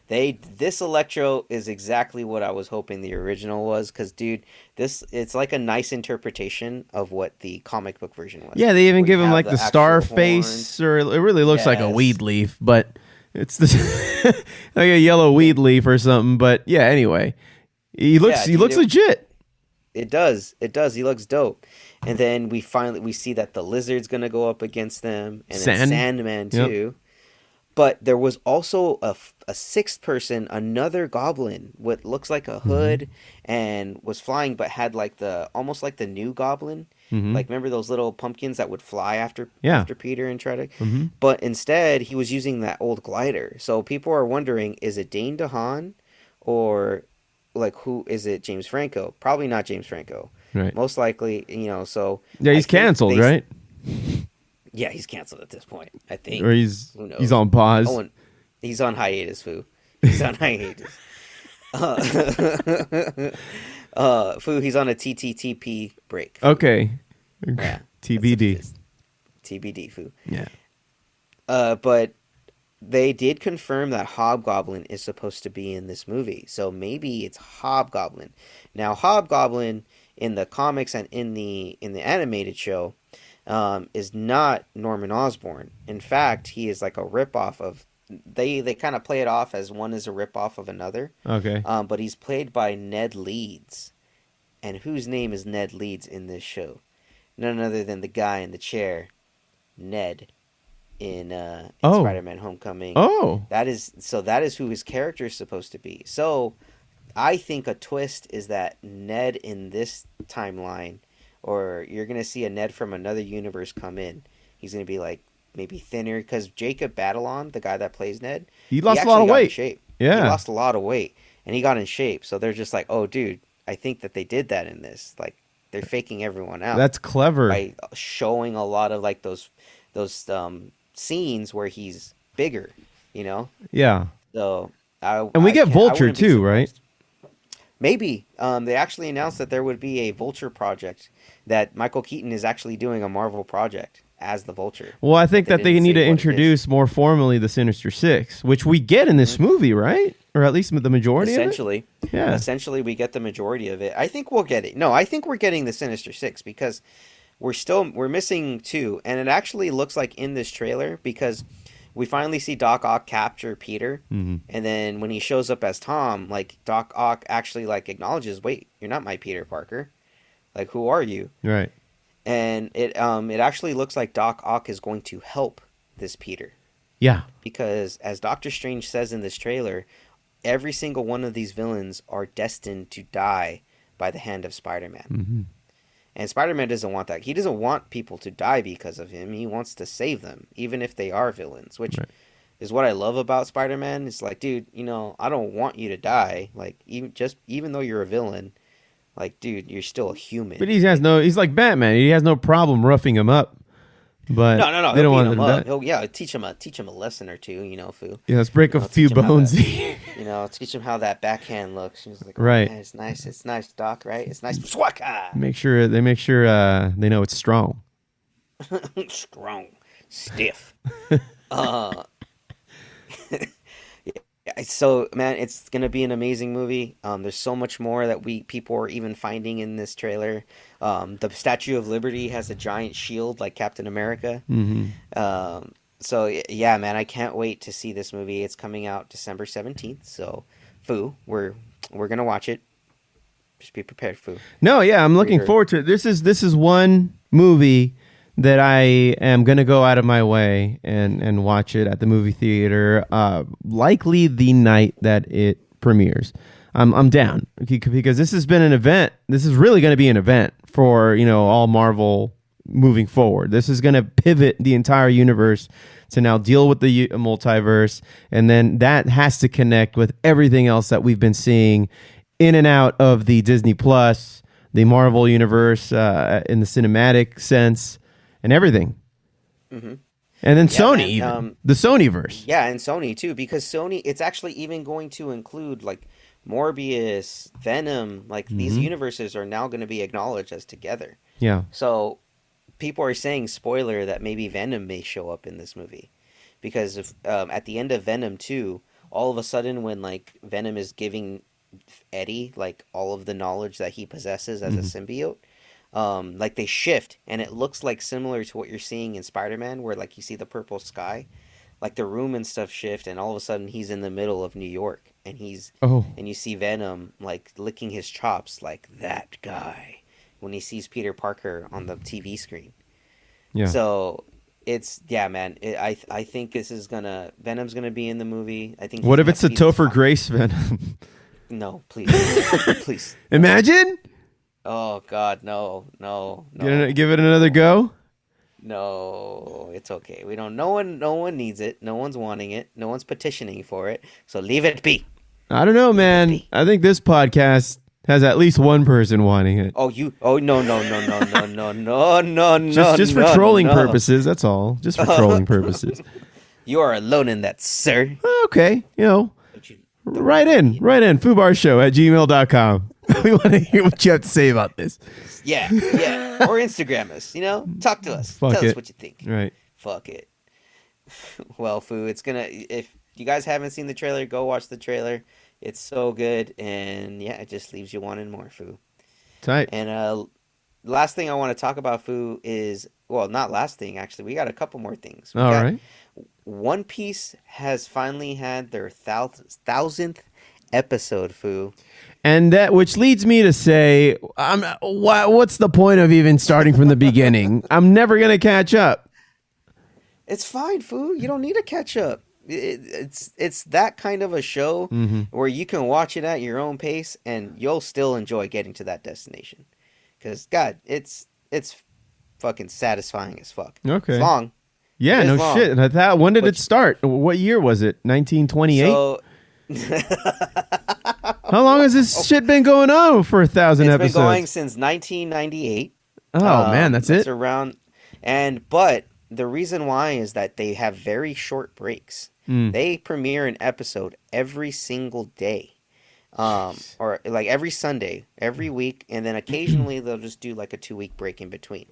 This Electro is exactly what I was hoping the original was, because dude, it's like a nice interpretation of what the comic book version was. Yeah, they even give him like the star face, or it really looks like a weed leaf, but it's like a yellow weed leaf or something. But yeah, anyway, he looks legit. It does. He looks dope. And then we see that the lizard's gonna go up against them, and then Sandman too. Yep. But there was also a sixth person, another goblin, what looks like a hood, and was flying, but had like almost like the new Goblin. Like, remember those little pumpkins that would fly after Peter and try to. But instead, he was using that old glider. So people are wondering, is it Dane DeHaan, or like who is it? James Franco? Probably not James Franco. Right. Most likely, so yeah, he's canceled, right? Yeah, he's canceled at this point, I think. Or he's on pause. Oh, he's on hiatus, Foo. He's on hiatus. Foo, he's on a TTTP break. Foo. Okay. Yeah. TBD. TBD, Foo. Yeah. But they did confirm that Hobgoblin is supposed to be in this movie. So maybe it's Hobgoblin. Now, Hobgoblin in the comics and in the animated show is not Norman Osborn. In fact, he is like a ripoff of. They kind of play it off as one is a ripoff of another. Okay. But he's played by Ned Leeds, and whose name is Ned Leeds in this show? None other than the guy in the chair, Ned, in Spider-Man: Homecoming. Oh. That is who his character is supposed to be. So, I think a twist is that Ned in this timeline, or you're gonna see a Ned from another universe come in. He's gonna be like maybe thinner because Jacob Batalon, the guy that plays Ned, He lost a lot actually of got in weight. shape. Yeah. He lost a lot of weight, and he got in shape. So they're just like, oh, dude, I think that they did that in this. Like they're faking everyone out. That's clever. By showing a lot of like those scenes where he's bigger, you know. Yeah. So And we get Vulture too, right? Maybe. They actually announced that there would be a Vulture project, that Michael Keaton is actually doing a Marvel project as the Vulture. Well, I think that they didn't need say to what it introduce more formally the Sinister Six, which we get in this movie, right? Or at least the majority Essentially. of it? Yeah. Essentially, we get the majority of it. I think we'll get it. No, I think we're getting the Sinister Six because we're missing two. And it actually looks like in this trailer because we finally see Doc Ock capture Peter. Mhm. And then when he shows up as Tom, like Doc Ock actually like acknowledges, wait, you're not my Peter Parker. Like, who are you? Right. And it actually looks like Doc Ock is going to help this Peter. Yeah. Because as Doctor Strange says in this trailer, every single one of these villains are destined to die by the hand of Spider-Man. Mm-hmm. And Spider-Man doesn't want that. He doesn't want people to die because of him. He wants to save them, even if they are villains, which is what I love about Spider-Man. It's like, dude, you know, I don't want you to die. Like, even though you're a villain, like, dude, you're still a human. But he's like Batman. He has no problem roughing him up. But No. they don't want him him to up. die. He'll teach him a lesson or two, you know, Foo. Yeah, let's break a few teach him how bones. You know, teach him how that backhand looks. He's like, oh, Right. man, it's nice, Doc, right? It's nice. Swaka! Make sure they know it's strong. Strong, stiff. So, man, it's gonna be an amazing movie. There's so much more that people are even finding in this trailer. The Statue of Liberty has a giant shield like Captain America. Mm-hmm. So yeah, man, I can't wait to see this movie. It's coming out December 17th. So, Foo, we're gonna watch it. Just be prepared, Foo. No, yeah, I'm looking forward to it. This is one movie that I am going to go out of my way and watch it at the movie theater, likely the night that it premieres. I'm down because this has been an event. This is really going to be an event for, you know, all Marvel moving forward. This is going to pivot the entire universe to now deal with the multiverse, and then that has to connect with everything else that we've been seeing in and out of the Disney Plus, the Marvel universe in the cinematic sense, and everything. Mm-hmm. And then Yeah, Sony, man, even the Sonyverse. Yeah, and Sony too, because Sony, it's actually even going to include like Morbius, Venom, like these universes are now going to be acknowledged as together. Yeah. So people are saying, spoiler, that maybe Venom may show up in this movie. Because if, at the end of Venom 2, all of a sudden when like Venom is giving Eddie like all of the knowledge that he possesses as a symbiote, like they shift and it looks like similar to what you're seeing in Spider-Man, where like you see the purple sky, like the room and stuff shift, and all of a sudden he's in the middle of New York, and and you see Venom like licking his chops like that guy when he sees Peter Parker on the TV screen. Yeah. So man. I think Venom's gonna be in the movie. I think. What if it's the Topher Grace Venom? No, please, please. Imagine. Oh God, no. Give it another go. No, it's okay. We don't. No one needs it. No one's wanting it. No one's petitioning for it. So leave it be. I don't know, man. I think this podcast has at least one person wanting it. Oh, no. Just for trolling purposes. That's all. Just for trolling purposes. You are alone in that, sir. Okay, you know. Write in. foobarshow@gmail.com. We want to hear what you have to say about this. Yeah. Or Instagram us, you know? Talk to us. Tell us what you think. Right. Fuck it. Well, Foo, if you guys haven't seen the trailer, go watch the trailer. It's so good, and yeah, it just leaves you wanting more, Foo. Tight. And last thing I want to talk about, Foo, is, well, not last thing, actually. We got a couple more things. All right. One Piece has finally had their 1000th episode, Foo. And that, which leads me to say, what's the point of even starting from the beginning? I'm never going to catch up. It's fine, Foo. You don't need to catch up. It's that kind of a show where you can watch it at your own pace and you'll still enjoy getting to that destination. Because, God, it's it's fucking satisfying as fuck. Okay. It's long. Yeah, It is no long. shit. When did it start? What year was it? 1928? So How long has this shit been going on for 1,000 it's episodes? been going since 1998. Oh, man, that's it? Around, but the reason why is that they have very short breaks. They premiere an episode every single day, or like every Sunday, every week, and then occasionally they'll just do like a 2-week break in between.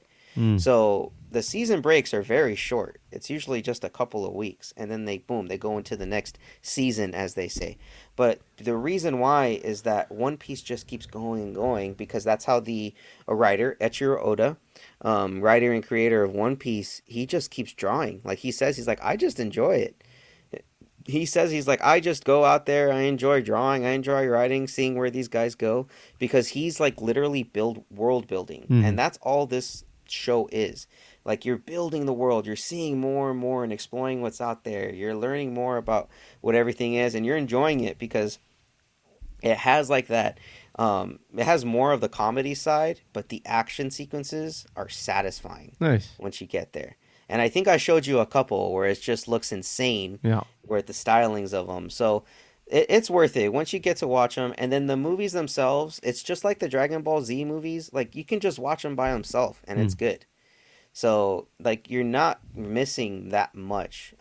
So the season breaks are very short. It's usually just a couple of weeks, and then they go into the next season, as they say. But the reason why is that One Piece just keeps going and going, because that's how a writer, Eiichiro Oda, writer and creator of One Piece, he just keeps drawing. Like he says, he's like, I just enjoy it. He says, he's like, I just go out there, I enjoy drawing, I enjoy writing, seeing where these guys go, because he's like literally world building, and that's all this show is. Like, you're building the world, you're seeing more and more and exploring what's out there, you're learning more about what everything is, and you're enjoying it because it has like that it has more of the comedy side, but the action sequences are satisfying. Nice. Once you get there. And I think I showed you a couple where it just looks insane. Yeah. Where the stylings of them. So it's worth it once you get to watch them. And then the movies themselves, it's just like the Dragon Ball Z movies. Like, you can just watch them by themselves and it's good. So, like, you're not missing that much.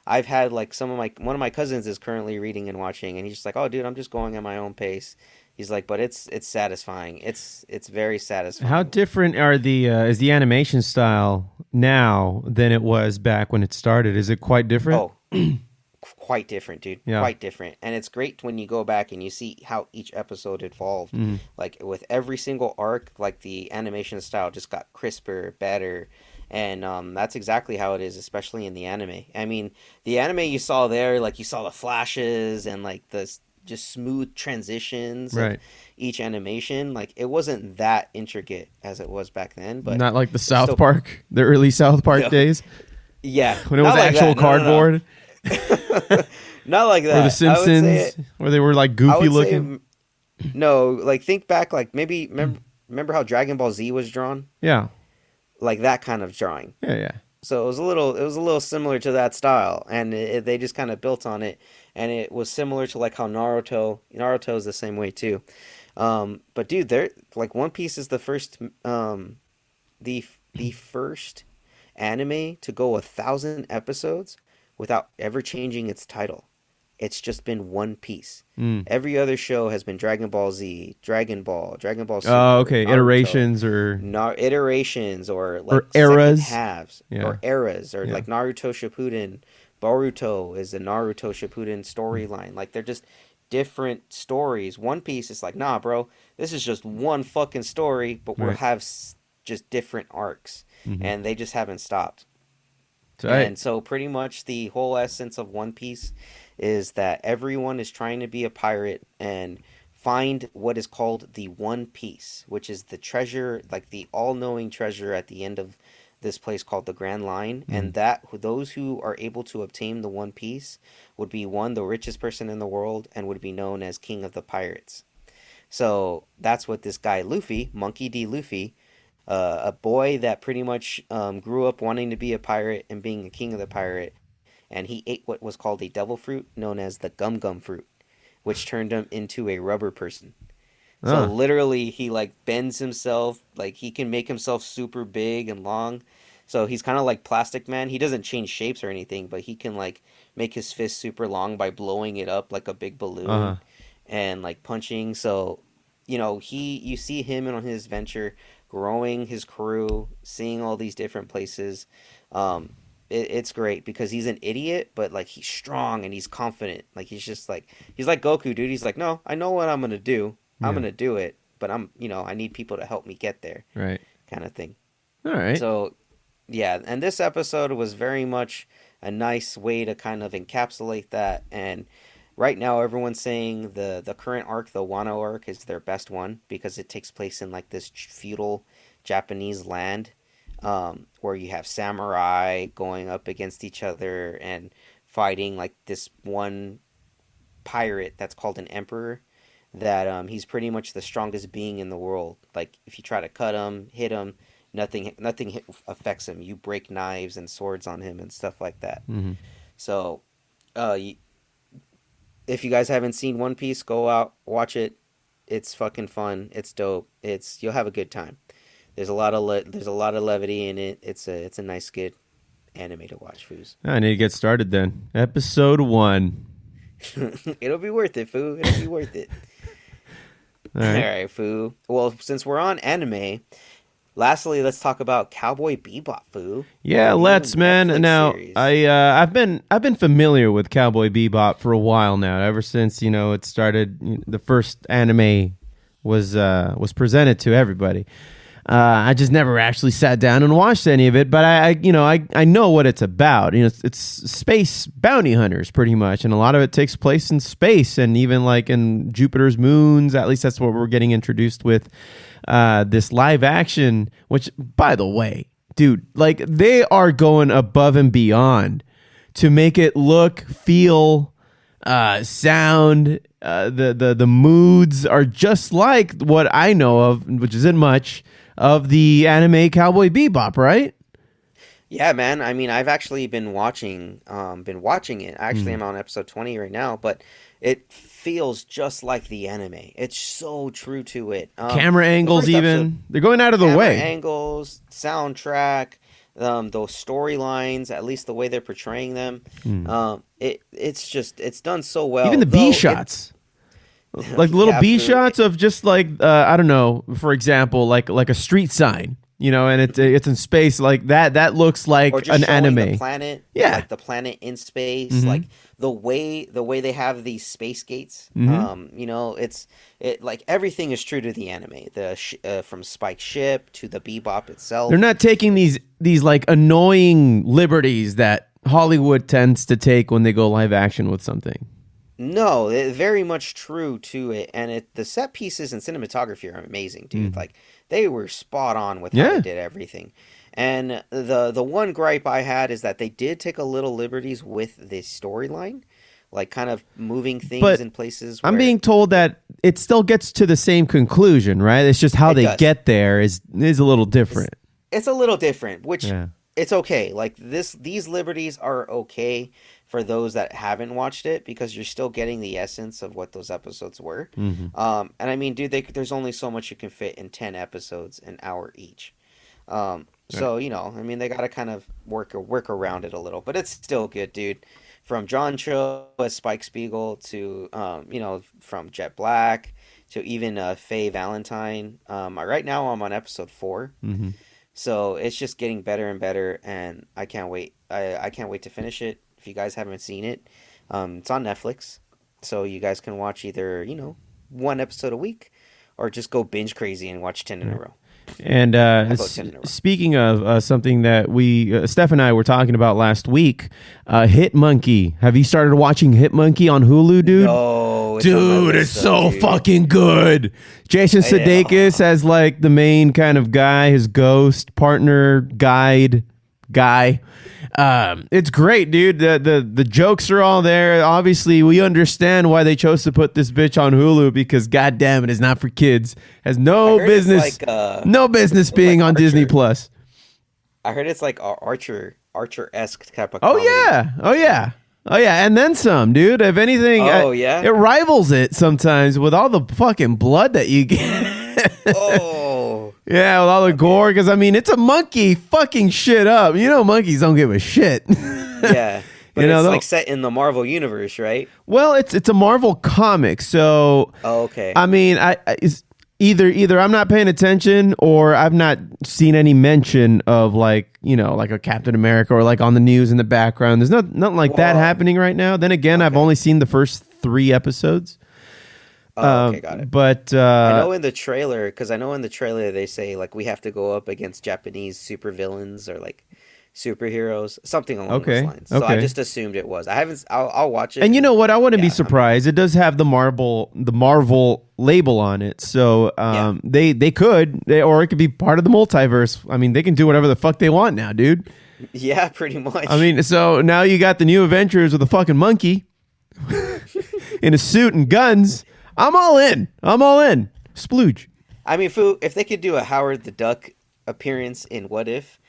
I've had, like, one of my cousins is currently reading and watching, and he's just like, oh, dude, I'm just going at my own pace. He's like, but it's satisfying. It's very satisfying. How different is the animation style now than it was back when it started? Is it quite different? Oh, quite different, dude. Yeah. Quite different. And it's great when you go back and you see how each episode evolved. Like, with every single arc, like, the animation style just got crisper, better. And that's exactly how it is, especially in the anime. I mean, the anime you saw there, like, you saw the flashes and, like, the just smooth transitions of each animation. Like, it wasn't that intricate as it was back then. But not like the South Park, the early South Park days? Yeah. When it was like actual that. cardboard? Not like that. Or the Simpsons, where they were like goofy looking? No, like, think back, like, maybe, remember how Dragon Ball Z was drawn? Yeah. Like that kind of drawing. Yeah. So it was a little similar to that style, and they just kind of built on it, and it was similar to like how Naruto is the same way too. But dude, they're like, One Piece is the first the first anime to go 1,000 episodes without ever changing its title. It's just been One Piece. Every other show has been Dragon Ball Z, Dragon Ball Super, Oh, okay. Naruto, Iterations or like or eras. second halves, Yeah. or eras, or like Naruto Shippuden. Boruto is the Naruto Shippuden storyline. Like, they're just different stories. One Piece is like, nah, bro, this is just one fucking story, but we'll have just different arcs, and they just haven't stopped. And so pretty much the whole essence of One Piece is that everyone is trying to be a pirate and find what is called the One Piece, which is the treasure, like the all-knowing treasure at the end of this place called the Grand Line. And that those who are able to obtain the One Piece would be, one, the richest person in the world, and would be known as King of the Pirates. So that's what this guy Luffy, Monkey D. Luffy, a boy that pretty much grew up wanting to be a pirate and being a king of the pirate, and he ate what was called a devil fruit known as the gum gum fruit, which turned him into a rubber person. So literally, he like bends himself, like he can make himself super big and long. So he's kind of like Plastic Man. He doesn't change shapes or anything, but he can like make his fist super long by blowing it up like a big balloon and like punching. So, you know, you see him on his venture, growing his crew, seeing all these different places. It's great because he's an idiot, but like he's strong and he's confident. Like he's like Goku, dude. He's like, no, I know what I'm gonna do. I'm gonna do it, but I need people to help me get there. Right. Kind of thing. All right. So, yeah, and this episode was very much a nice way to kind of encapsulate that. And right now, everyone's saying the current arc, the Wano arc, is their best one because it takes place in like this feudal Japanese land, where you have samurai going up against each other and fighting like this one pirate that's called an emperor that he's pretty much the strongest being in the world. Like if you try to cut him, hit him, nothing affects him. You break knives and swords on him and stuff like that. Mm-hmm. So, if you guys haven't seen One Piece, go out, watch it. It's fucking fun. It's dope. You'll have a good time. There's a lot of levity in it. It's a nice, good anime to watch, Foos. I need to get started then. Episode 1. It'll be worth it, Foo. It'll be worth it. All right, Foo. Well, since we're on anime, lastly, let's talk about Cowboy Bebop, Foo. Yeah, let's, man. Netflix Now, series. I've been familiar with Cowboy Bebop for a while now. Ever since it started, the first anime was presented to everybody. I just never actually sat down and watched any of it, but I know what it's about. It's space bounty hunters pretty much, and a lot of it takes place in space, and even like in Jupiter's moons. At least that's what we're getting introduced with this live action. Which, by the way, dude, like they are going above and beyond to make it look, feel, sound. The moods are just like what I know of, which isn't much, of the anime Cowboy Bebop, right? Yeah, man. I mean, I've actually been watching it. Actually, I'm on episode 20 right now, but it feels just like the anime. It's so true to it. Camera angles, they're going out of the camera way. Angles, soundtrack, those storylines, at least the way they're portraying them. It's done so well. Even the B shots. Like little B shots of just like I don't know, for example, like a street sign, and it's in space like that. That looks like or just an anime. The planet, yeah, like the planet in space, like the way they have these space gates. It like everything is true to the anime. From Spike Ship to the Bebop itself. They're not taking these like annoying liberties that Hollywood tends to take when they go live action with something. No, it's very much true to it, and the set pieces and cinematography are amazing, dude. Like they were spot on with how they did everything. And the one gripe I had is that they did take a little liberties with the storyline, like kind of moving things in places. I'm being told that it still gets to the same conclusion, right? It's just how they get there is a little different. It's a little different, which it's okay. Like these liberties are okay for those that haven't watched it, because you're still getting the essence of what those episodes were. And I mean, dude, there's only so much you can fit in 10 episodes, an hour each. So, I mean, they got to kind of work around it a little, but it's still good, dude. From John Cho as Spike Spiegel to, from Jet Black to even Faye Valentine. Right now I'm on episode 4. So it's just getting better and better, and I can't wait. I can't wait to finish it. If you guys haven't seen it, it's on Netflix, so you guys can watch either one episode a week, or just go binge crazy and watch 10 in a row. And speaking of something that Steph and I were talking about last week, Hit Monkey. Have you started watching Hit Monkey on Hulu, dude? No, dude, it's so fucking good. Jason Sudeikis as like the main kind of guy, his ghost partner, guy. It's great, dude. The jokes are all there. Obviously, we understand why they chose to put this bitch on Hulu, because goddamn it is not for kids. Has no business, being on Archer. Disney Plus. I heard it's like Archer-esque type of Oh comedy. yeah, and then some, dude. If anything, it rivals it sometimes with all the fucking blood that you get. Yeah, with all the gore, because I mean, it's a monkey fucking shit up. Monkeys don't give a shit. Yeah, but it's like set in the Marvel universe, right? Well, it's a Marvel comic, so. Oh, okay. I mean, it's either I'm not paying attention, or I've not seen any mention of like a Captain America, or like on the news in the background. There's nothing like that happening right now. Then again, I've only seen the first 3 episodes. Oh, okay, got it. But I know in the trailer they say like we have to go up against Japanese supervillains or like superheroes, something along those lines. So I just assumed it was. I haven't. I'll watch it. And you know what? I wouldn't be surprised. It does have the Marvel label on it, so they could, or it could be part of the multiverse. I mean, they can do whatever the fuck they want now, dude. Yeah, pretty much. I mean, so now you got the new Avengers with a fucking monkey in a suit and guns. I'm all in. Splooge. I mean, Foo, if they could do a Howard the Duck appearance in What If,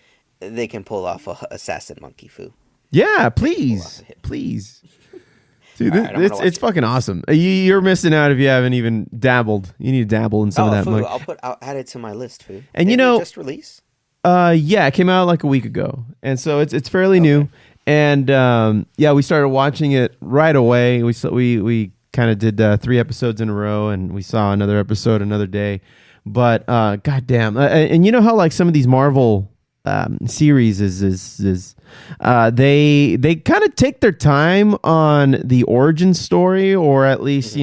they can pull off a assassin monkey, Foo. Yeah, please. Dude, right, it's fucking awesome. You're missing out if you haven't even dabbled. You need to dabble in some of that. Foo, I'll add it to my list, Foo. And Didn't it just release? Yeah, it came out like a week ago, and so it's fairly new. And we started watching it right away. We kind of did 3 episodes in a row, and we saw another episode another day. But goddamn, and you know how like some of these Marvel series is they kind of take their time on the origin story, or at least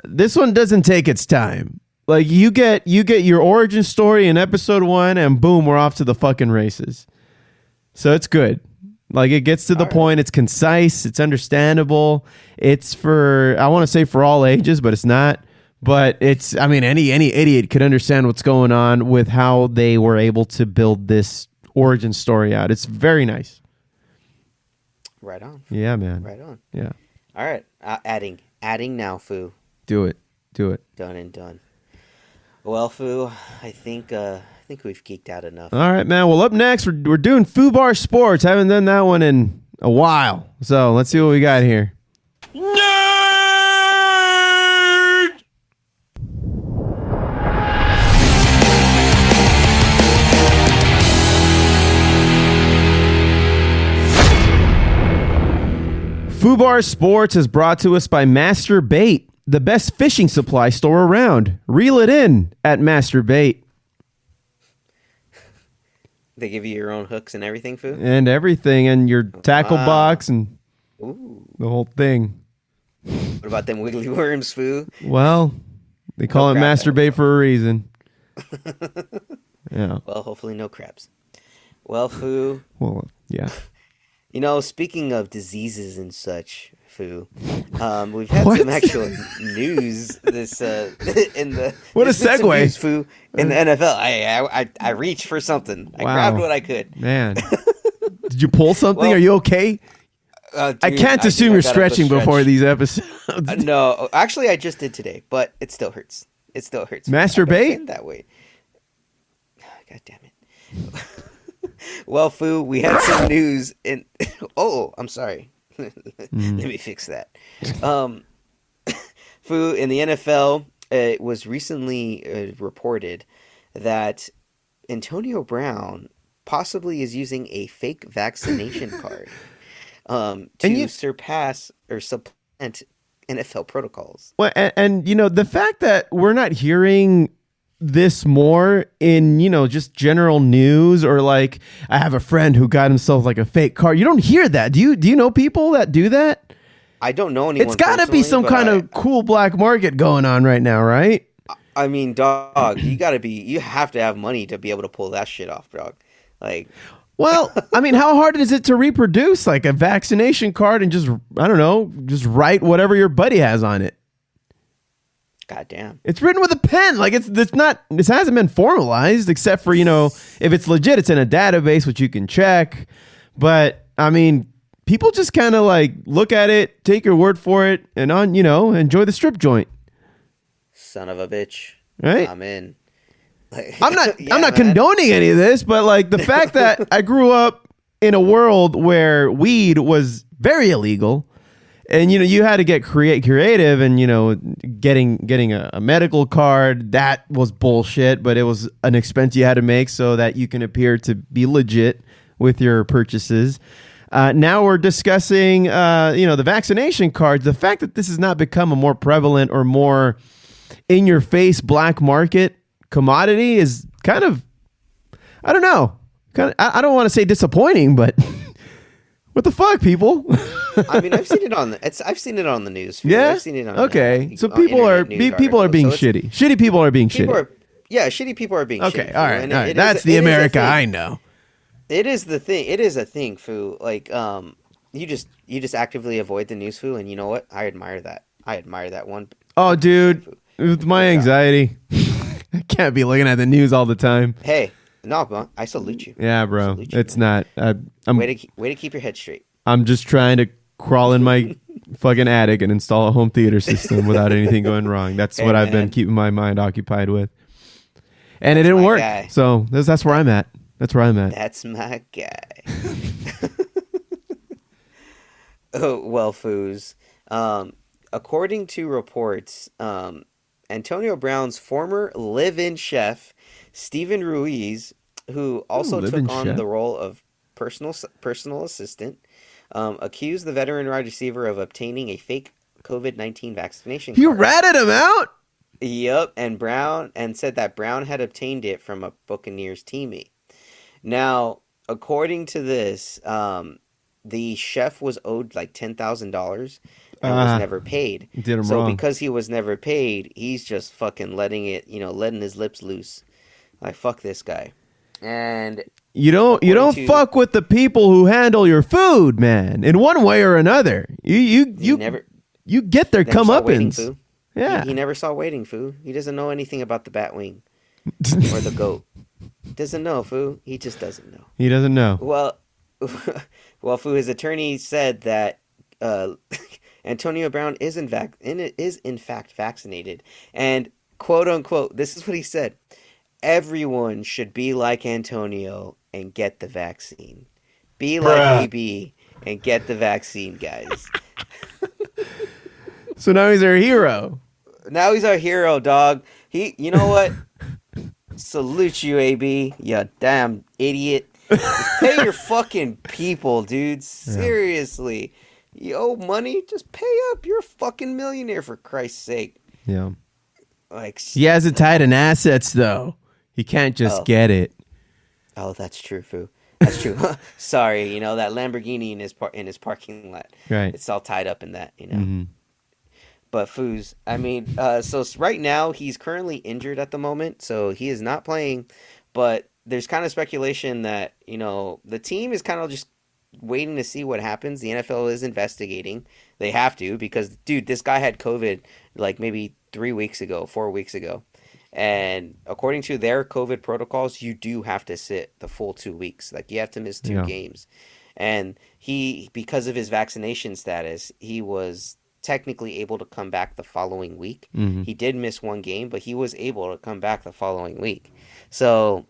this one doesn't take its time. Like you get your origin story in episode 1, and boom, we're off to the fucking races. So it's good. Like it gets to the point. It's concise. It's understandable. It's I want to say for all ages, but it's not. But it's, I mean, any idiot could understand what's going on with how they were able to build this origin story out. It's very nice. Right on. Yeah, man. Right on. Yeah. All right. Adding now, Foo. Do it. Done and done. Well, Foo, I think we've geeked out enough. All right, man. Well, up next, we're doing Foobar Sports. Haven't done that one in a while. So let's see what we got here. Foobar Sports is brought to us by Master Bait, the best fishing supply store around. Reel it in at Master Bait. They give you your own hooks and everything, Foo? And everything, and your tackle box and the whole thing. What about them wiggly worms, Foo? Well, they call it Master Bait for a reason. Yeah. Well, hopefully no crabs. Well, Foo. Well, yeah. Speaking of diseases and such, Foo, we've had some actual news this in the. What a segue, news, Foo, in the NFL. I reached for something. I grabbed what I could. Man, did you pull something? Are you okay? Dude, I can't assume you're stretching before these episodes. No, actually, I just did today, but it still hurts. Masturbate that way. God damn it. Well, Foo, we had some news in. Oh, I'm sorry. Let me fix that. Foo, in the NFL, it was recently reported that Antonio Brown possibly is using a fake vaccination card to surpass or supplant NFL protocols. Well, and the fact that we're not hearing this more in just general news, or like I have a friend who got himself like a fake card. You don't hear that. Do you know people that do that? I don't know anyone. It's got to be some kind of cool black market going on right now, right? I mean, dog, you have to have money to be able to pull that shit off, dog. Like, well, I mean, how hard is it to reproduce like a vaccination card and just write whatever your buddy has on it? God damn. It's written with a pen. Like this hasn't been formalized except for, if it's legit, it's in a database, which you can check. But I mean, people just kind of like look at it, take your word for it, and enjoy the strip joint. Son of a bitch. Right? I'm in. Like, I'm not condoning any of this, but like the fact that I grew up in a world where weed was very illegal. And, you had to get creative and, getting a medical card, that was bullshit, but it was an expense you had to make so that you can appear to be legit with your purchases. Now we're discussing, the vaccination cards. The fact that this has not become a more prevalent or more in-your-face black market commodity is kind of, I don't know. I don't want to say disappointing, but what the fuck, people? I mean, I've seen it on the news. Yeah. I've seen it on. Okay, so people are being shitty. Shitty people are being shitty. Shitty people are being shitty. Okay, all right. That's the America I know. It is the thing. It is a thing, Foo. Like, you just actively avoid the news, Foo, and you know what? I admire that. I admire that one. Oh, dude, with my anxiety, I can't be looking at the news all the time. Hey, no, bro, I salute you. Yeah, bro. It's not. Way to keep your head straight. I'm just trying to crawl in my fucking attic and install a home theater system without anything going wrong. That's what I've been keeping my mind occupied with. And it didn't work. Guy. So that's where I'm at. That's where I'm at. That's my guy. Oh, well, Foos. According to reports, Antonio Brown's former live-in chef, Steven Ruiz, who also took on the role of personal assistant, accused the veteran wide receiver of obtaining a fake COVID-19 vaccination card. You ratted him out? Yep, and said that Brown had obtained it from a Buccaneers teammate. Now, according to this, the chef was owed like $10,000 and was never paid. Did him wrong. Because he was never paid, he's just fucking letting his lips loose. Like, fuck this guy. And you don't fuck with the people who handle your food, man. In one way or another, you get their comeuppance. Yeah, he never saw Waiting, Foo. He doesn't know anything about the bat wing or the goat. Doesn't know, Foo. He just doesn't know. He doesn't know. Well, Foo. His attorney said that Antonio Brown is in fact vaccinated, and quote unquote, this is what he said: everyone should be like Antonio and get the vaccine. Be like AB and get the vaccine, guys. So now he's our hero. Now he's our hero, dog. You know what? Salute you, AB. You damn idiot. Just pay your fucking people, dude. Seriously. You owe money? Just pay up. You're a fucking millionaire, for Christ's sake. Yeah. Like, he has it tied in assets, though. He can't just get it. Oh, that's true, Foo. That's true. Sorry, that Lamborghini in his parking lot. Right. It's all tied up in that, Mm-hmm. But Foos, I mean, so right now he's currently injured at the moment, so he is not playing. But there's kind of speculation that the team is kind of just waiting to see what happens. The NFL is investigating. They have to, because dude, this guy had COVID like maybe 4 weeks ago, and according to their COVID protocols, you do have to sit the full 2 weeks. Like, you have to miss 2 games, and because of his vaccination status, he was technically able to come back the following week. Mm-hmm. He did miss 1 game, but he was able to come back the following week. So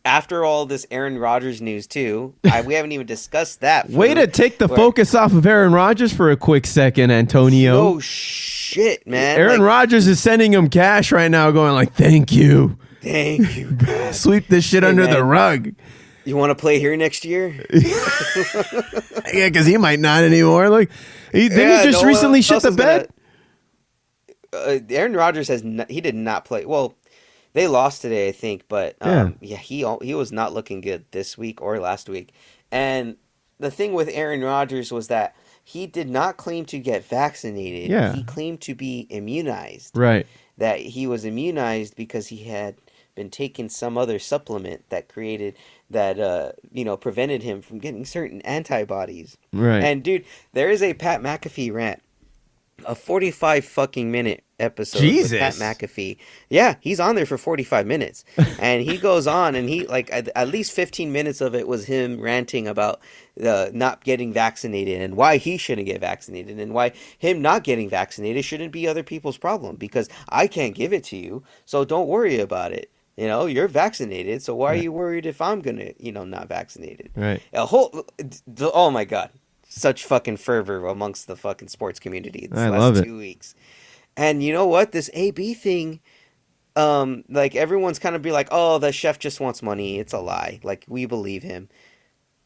after all this Aaron Rodgers news too, we haven't even discussed that. Way to take the focus off of Aaron Rodgers for a quick second, Antonio. Oh shit, man. Aaron Rodgers is sending him cash right now, going like, thank you. Sweep this shit under the rug. You want to play here next year? Yeah, because he might not anymore. Like, he just recently shit the bed. Aaron Rodgers he did not play. Well, they lost today, I think, but he was not looking good this week or last week. And the thing with Aaron Rodgers was that he did not claim to get vaccinated. Yeah. He claimed to be immunized. Right. That he was immunized because he had been taking some other supplement that prevented him from getting certain antibodies. Right. And dude, there is a Pat McAfee rant, a 45 fucking minute episode. Jesus. With Pat McAfee. Yeah, he's on there for 45 minutes, and he goes on, and he at least 15 minutes of it was him ranting about not getting vaccinated and why he shouldn't get vaccinated and why him not getting vaccinated shouldn't be other people's problem, because I can't give it to you, so don't worry about it. You're vaccinated, so why are you worried if I'm gonna, not vaccinated? Right. Oh my God, such fucking fervor amongst the fucking sports community this last 2 weeks. And you know what? This AB thing, everyone's kind of be like, oh, the chef just wants money. It's a lie. Like, we believe him.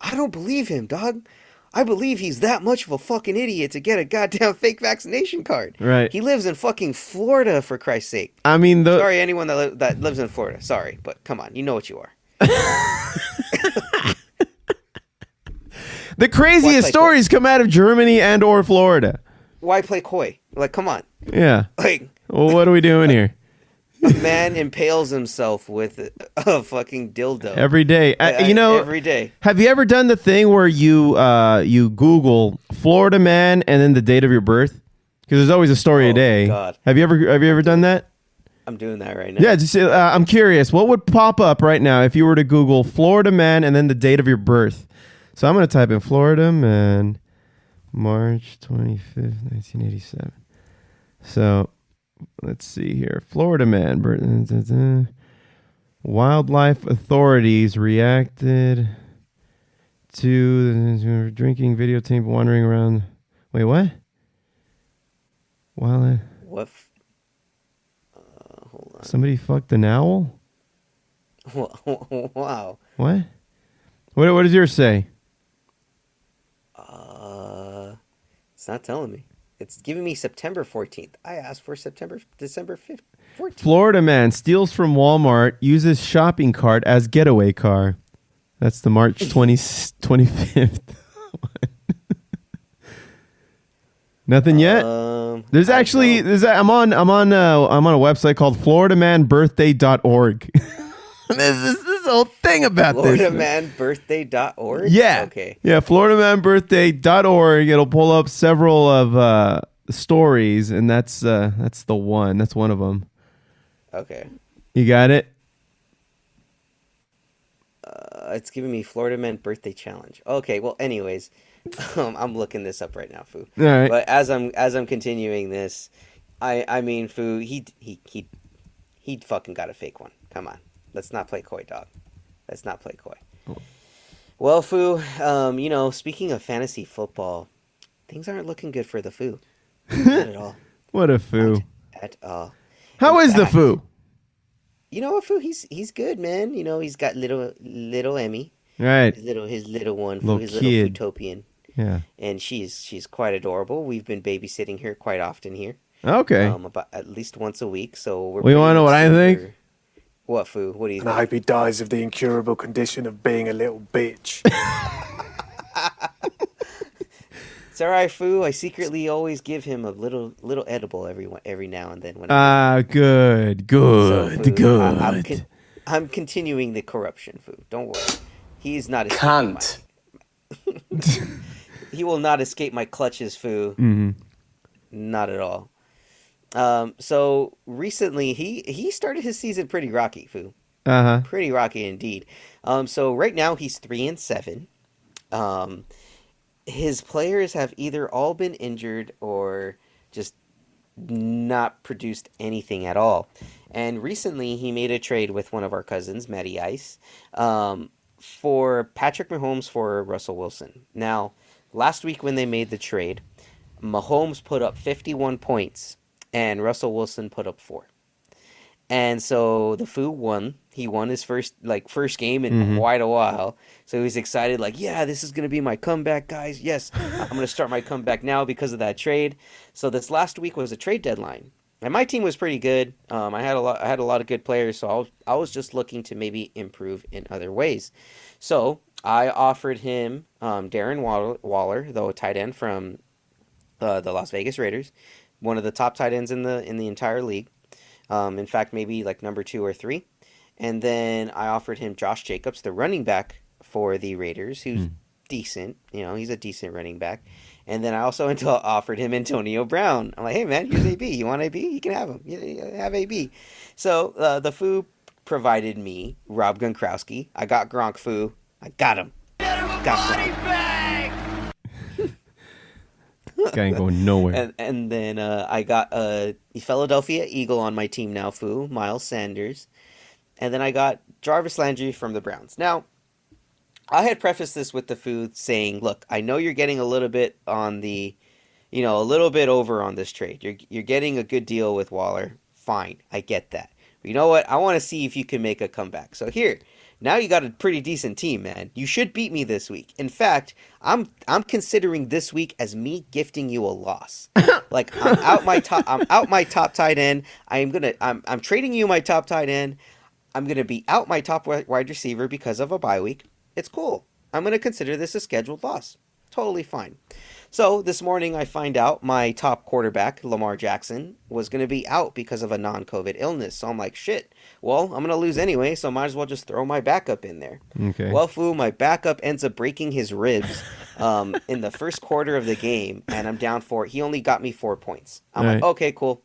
I don't believe him, dog. I believe he's that much of a fucking idiot to get a goddamn fake vaccination card. Right. He lives in fucking Florida, for Christ's sake. I mean, sorry, anyone that lives in Florida. Sorry, but come on, you know what you are. The craziest stories come out of Germany and or Florida. Why play coy? Like, come on. Yeah. Well, what are we doing here? A man impales himself with a fucking dildo every day. Every day. Have you ever done the thing where you Google Florida man and then the date of your birth? Because there's always a story a day. God. Have you ever done that? I'm doing that right now. Yeah, just I'm curious. What would pop up right now if you were to Google Florida man and then the date of your birth? So I'm going to type in Florida man March 25th, 1987. So, let's see here. Florida man. Wildlife authorities reacted to the drinking videotape wandering around. Wait, what? Wildlife. What? Hold on. Somebody fucked an owl? Wow. What? What does yours say? It's not telling me. It's giving me September 14th. I asked for December 5th, 14th. Florida man steals from Walmart, uses shopping cart as getaway car. That's the March 25th. Nothing yet. There's actually I'm on a website called floridamanbirthday.org. This whole thing about this. FloridaManBirthday.org? Yeah. Okay. Yeah, floridamanbirthday.org. It'll pull up several of stories, and that's the one. That's one of them. Okay. You got it? It's giving me Florida Man Birthday Challenge. Okay, well, anyways, I'm looking this up right now, Foo. All right. But as I'm continuing this, I mean, Foo, he fucking got a fake one. Come on, let's not play coy, dog. Let's not play coy. Oh. Well, Foo, speaking of fantasy football, things aren't looking good for the Foo. Not at all. What a foo. Not at all. How In is the fact, foo? You know what, Foo? He's good, man. You know, he's got little Emmy. Right. His little one, Little his kid. little Footopian. Yeah. And she's quite adorable. We've been babysitting her quite often here. Okay. About at least once a week. So we're. Well, you wanna know what I think? What, Foo? What do you And I think? hope he dies of the incurable condition of being a little bitch. It's all right, Foo. I secretly always give him a little edible every now and then. When Good. So, Foo, Good. I'm continuing the corruption, Foo. Don't worry. He's not escaping Cunt. He will not escape my clutches, Foo. Mm-hmm. Not at all. So recently he started his season pretty rocky, Foo. Uh-huh. Pretty rocky indeed. So right now he's 3-7. His players have either all been injured or just not produced anything at all. And recently he made a trade with one of our cousins, Matty Ice, for Patrick Mahomes for Russell Wilson. Now, last week when they made the trade, Mahomes put up 51 points and Russell Wilson put up 4. And so the Foo won. He won his first game in quite a while. So he's excited, like, yeah, this is going to be my comeback, guys. Yes, I'm going to start my comeback now because of that trade. So this last week was a trade deadline. And my team was pretty good. I had a lot of good players, so I was just looking to maybe improve in other ways. So I offered him Darren Waller, though a tight end from the Las Vegas Raiders, one of the top tight ends in the entire league. In fact, maybe like number 2 or 3. And then I offered him Josh Jacobs, the running back for the Raiders, who's decent. You know, he's a decent running back. And then I also offered him Antonio Brown. I'm like, hey, man, here's AB. You want AB? You can have him. You have AB. So the Foo provided me Rob Gronkowski. I got Gronk, Foo. I got him. Got Gronk. Guy ain't going nowhere. And then I got a Philadelphia Eagle on my team now, Foo, Miles Sanders. And then I got Jarvis Landry from the Browns. Now, I had prefaced this with the Foo saying, look, I know you're getting a little bit on the, a little bit over on this trade. You're getting a good deal with Waller. Fine, I get that. But you know what? I want to see if you can make a comeback. So here, now you got a pretty decent team, man. You should beat me this week. In fact, I'm considering this week as me gifting you a loss. Like I'm out my top tight end. I'm trading you my top tight end. I'm gonna be out my top wide receiver because of a bye week. It's cool. I'm gonna consider this a scheduled loss. Totally fine. So this morning I find out my top quarterback, Lamar Jackson, was going to be out because of a non-COVID illness. So I'm like, shit, well, I'm going to lose anyway, so might as well just throw my backup in there. Okay. Well, Foo, my backup ends up breaking his ribs in the first quarter of the game, and I'm down 4. He only got me 4 points. I'm like, okay, cool.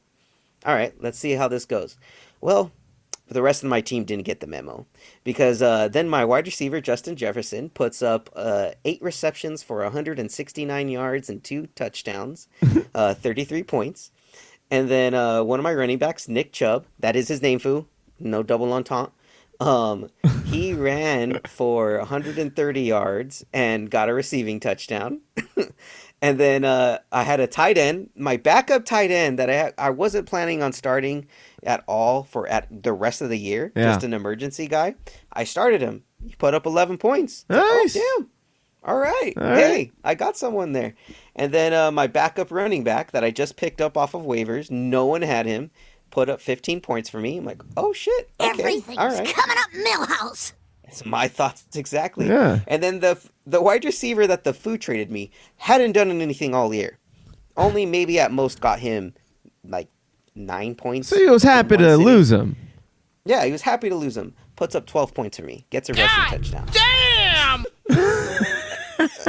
All right, let's see how this goes. Well, the rest of my team didn't get the memo because then my wide receiver, Justin Jefferson, puts up 8 receptions for 169 yards and 2 touchdowns, 33 points. And then one of my running backs, Nick Chubb, that is his name, Foo, no double entente. He ran for 130 yards and got a receiving touchdown. And then I had a tight end, my backup tight end that I wasn't planning on starting at all at the rest of the year, just an emergency guy. I started him. He put up 11 points. Nice. Oh, damn. All right. All right. Hey, I got someone there. And then my backup running back that I just picked up off of waivers, no one had him, put up 15 points for me. I'm like, oh, shit. Okay. Everything's all right. coming up Millhouse. That's my thoughts exactly. Yeah. And then the wide receiver that the Foo traded me hadn't done anything all year. Only maybe at most got him like 9 points. So he was happy to lose him. Yeah, he was happy to lose him. Puts up 12 points for me. Gets a rushing touchdown. Damn!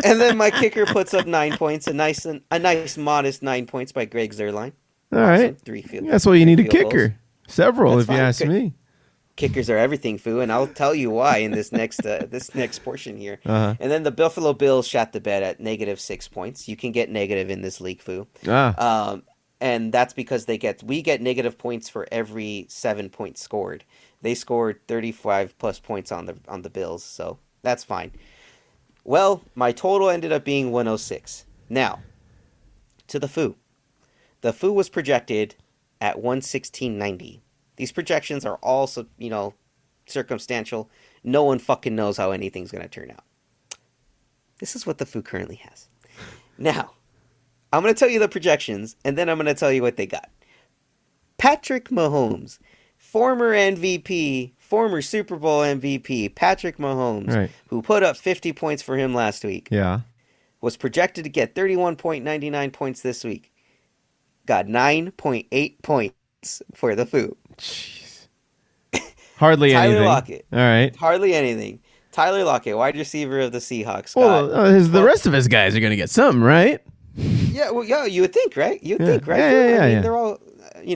And then my kicker puts up 9 points. A nice modest 9 points by Greg Zerline. All right. That's why you need a kicker. Goals. Several, That's if you fine. ask me. Kickers are everything, Foo, and I'll tell you why in this next portion here. Uh-huh. And then the Buffalo Bills shot the bed at -6 points. You can get negative in this league, Foo. And that's because we get negative points for every 7 points scored. They scored 35 plus points on the Bills, so that's fine. Well, my total ended up being 106. Now, to the Foo. The Foo was projected at 116.90. These projections are all, circumstantial. No one fucking knows how anything's going to turn out. This is what the Foo currently has. Now, I'm going to tell you the projections, and then I'm going to tell you what they got. Patrick Mahomes, former MVP, former Super Bowl MVP, Patrick Mahomes, Right. who put up 50 points for him last week, Yeah. was projected to get 31.99 points this week. Got 9.8 points for the Foo. Jeez. Hardly Tyler anything. Lockett. All right. Hardly anything. Tyler Lockett, wide receiver of the Seahawks. Well, the rest of his guys are going to get something, right? Yeah, you would think, right? You would think, right? Yeah, I mean, yeah. they're all, you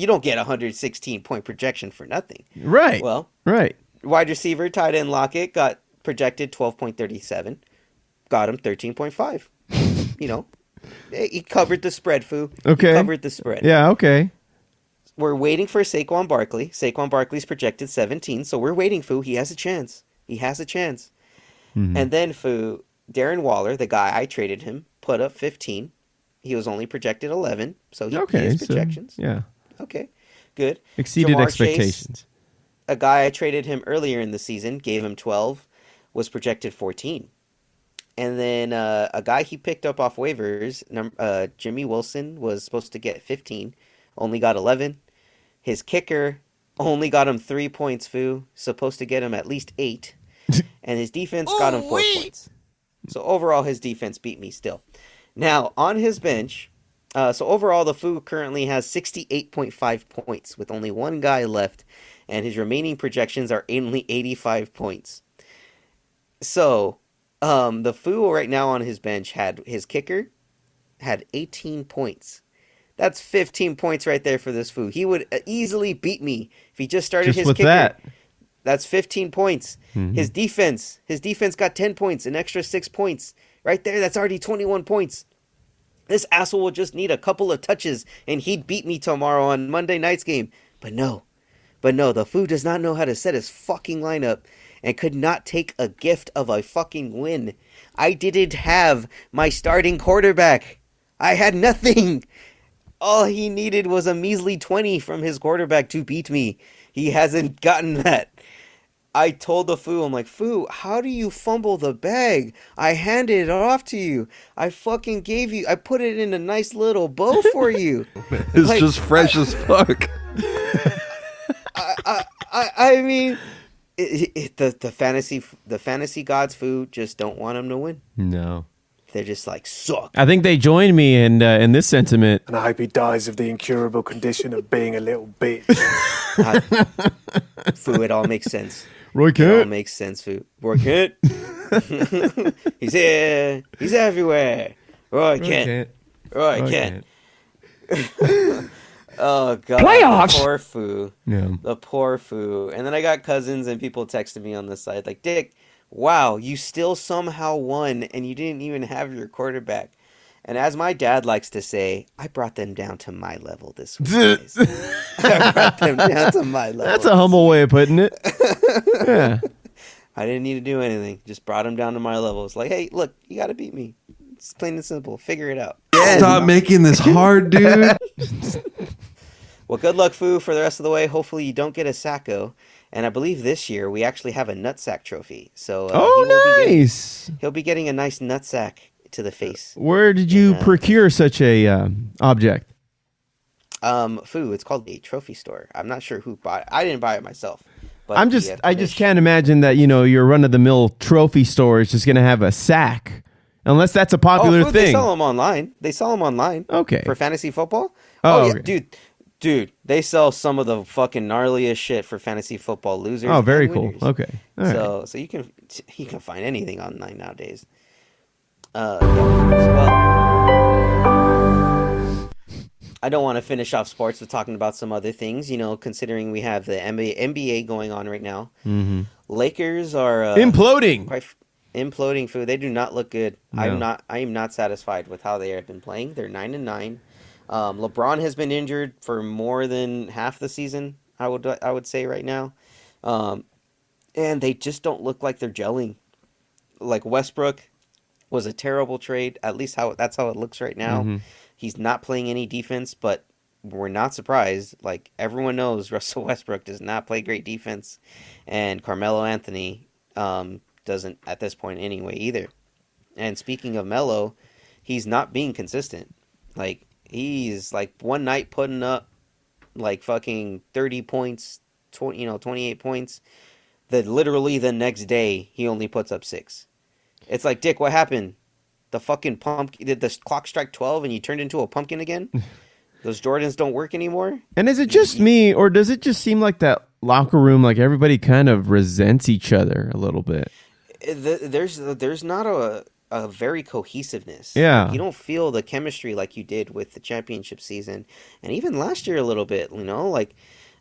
don't get a 116-point projection for nothing. Right. Well, right. wide receiver, tight end Lockett got projected 12.37. Got him 13.5. He covered the spread, Foo. Okay. He covered the spread. Yeah, okay. We're waiting for Saquon Barkley. Saquon Barkley's projected 17, so we're waiting, Foo. He has a chance. Mm-hmm. And then, Foo, Darren Waller, the guy I traded him, put up 15. He was only projected 11, so he has projections. Yeah. Okay, good. Exceeded Jamar expectations. Chase, a guy I traded him earlier in the season, gave him 12, was projected 14. And then a guy he picked up off waivers, Jimmy Wilson, was supposed to get 15, only got 11. His kicker only got him 3 points, Foo. Supposed to get him at least 8. And his defense got him 4 points. So overall, his defense beat me still. Now, on his bench, so overall, the Foo currently has 68.5 points with only one guy left. And his remaining projections are only 85 points. So, the Foo right now on his bench had his kicker had 18 points. That's 15 points right there for this Foo. He would easily beat me if he just started his kicker. That. That's 15 points. Mm-hmm. His defense got 10 points, an extra 6 points. Right there, that's already 21 points. This asshole will just need a couple of touches, and he'd beat me tomorrow on Monday night's game. But no, the Foo does not know how to set his fucking lineup and could not take a gift of a fucking win. I didn't have my starting quarterback. I had nothing. All he needed was a measly 20 from his quarterback to beat me. He hasn't gotten that. I told the Foo, I'm like, Foo, how do you fumble the bag? I handed it off to you. I fucking gave you, I put it in a nice little bow for you. It's just fresh as fuck. I mean, the fantasy gods, Foo, just don't want him to win. No. They're just like, suck. I think they joined me in this sentiment. And I hope he dies of the incurable condition of being a little bitch. Foo, it all makes sense. Roy It all Kent. makes sense, Foo. Roy Kent. He's here. He's everywhere. Roy Kent. Roy Kent. Oh god, Playoffs? the poor Foo. Yeah. The poor Foo. And then I got cousins and people texting me on the side like, Dick, wow, you still somehow won and you didn't even have your quarterback. And as my dad likes to say, I brought them down to my level this week, guys. I brought them down to my level. That's a humble way of putting it. Yeah. I didn't need to do anything. Just brought them down to my level. It's like, hey, look, you got to beat me. It's plain and simple. Figure it out. Stop making this hard, dude. Well, good luck, Foo, for the rest of the way. Hopefully you don't get a sacco. And I believe this year we actually have a nutsack trophy. So nice. He'll be getting a nice nutsack to the face. Where did you procure such a object? Foo, it's called a trophy store. I'm not sure who bought it. I didn't buy it myself. But I just can't imagine that, your run-of-the-mill trophy store is just going to have a sack. Unless that's a popular Foo, thing. They sell them online. Okay. For fantasy football? Oh, yeah, okay. Dude, they sell some of the fucking gnarliest shit for fantasy football losers. Oh, very and cool. winners. Okay. All right. So you can find anything online nowadays. Well, I don't want to finish off sports with talking about some other things. Considering we have the NBA going on right now. Mm-hmm. Lakers are imploding. Quite imploding. Food. They do not look good. No. I am not satisfied with how they have been playing. They're 9-9. LeBron has been injured for more than half the season. I would say right now, and they just don't look like they're gelling. Like Westbrook was a terrible trade. At least that's how it looks right now. Mm-hmm. He's not playing any defense, but we're not surprised. Like everyone knows, Russell Westbrook does not play great defense, and Carmelo Anthony doesn't at this point anyway either. And speaking of Melo, he's not being consistent. Like he's like one night putting up like fucking 30 points, 28 points. That literally the next day he only puts up 6. It's like, Dick, what happened? The fucking pumpkin, did the clock strike 12 and you turned into a pumpkin again? Those Jordans don't work anymore? And is it just me, or does it just seem like that locker room, like everybody kind of resents each other a little bit? There's not a very cohesiveness. Yeah. You don't feel the chemistry like you did with the championship season. And even last year a little bit, like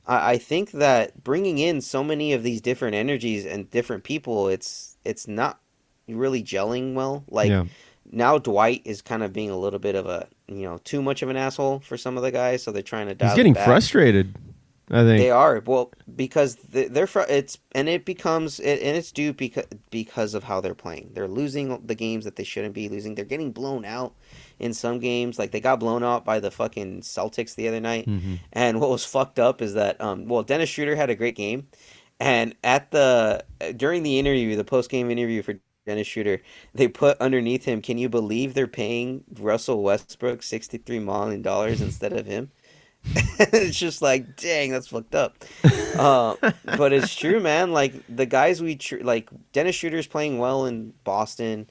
I think that bringing in so many of these different energies and different people, it's not really gelling well. Like now Dwight is kind of being a little bit of a, too much of an asshole for some of the guys. So they're trying to dial He's getting it back. frustrated, I think. They are. Well, because it's due because of how they're playing. They're losing the games that they shouldn't be losing. They're getting blown out in some games. Like they got blown out by the fucking Celtics the other night. Mm-hmm. And what was fucked up is that Dennis Schroeder had a great game, and during the interview, the post game interview for Dennis Schroeder, they put underneath him, "Can you believe they're paying Russell Westbrook $63 million instead of him?" It's just like, dang, that's fucked up. But it's true, man. Like the guys like Dennis Schroeder's playing well in Boston.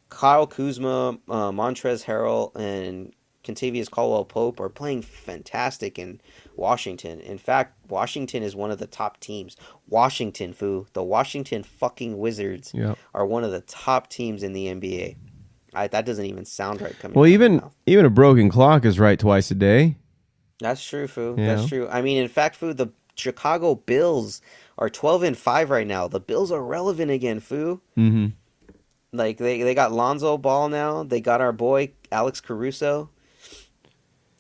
Kyle Kuzma, Montrezl Harrell, and Kentavious Caldwell-Pope are playing fantastic in Washington. In fact, Washington is one of the top teams. Washington, the Washington fucking Wizards are one of the top teams in the NBA. That doesn't even sound right coming. Well, even a broken clock is right twice a day. That's true, Foo. Yeah. That's true. I mean, in fact, Foo, the Chicago Bills are 12-5 right now. The Bills are relevant again, Foo. Mm-hmm. Like they got Lonzo Ball now. They got our boy Alex Caruso.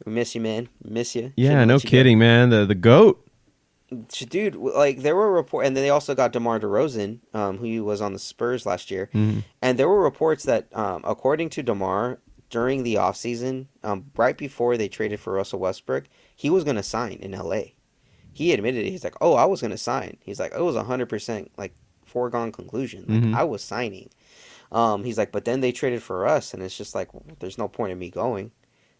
We miss you, man. Miss you. Yeah, no kidding, man. The GOAT. Dude, like there were reports, and then they also got DeMar DeRozan, who was on the Spurs last year. Mm-hmm. And there were reports that, according to DeMar, during the offseason, right before they traded for Russell Westbrook, he was going to sign in LA. He admitted it. He's like, "Oh, I was going to sign." He's like, "It was 100% like foregone conclusion. Like I was signing." He's like, "But then they traded for us, and it's just like there's no point in me going.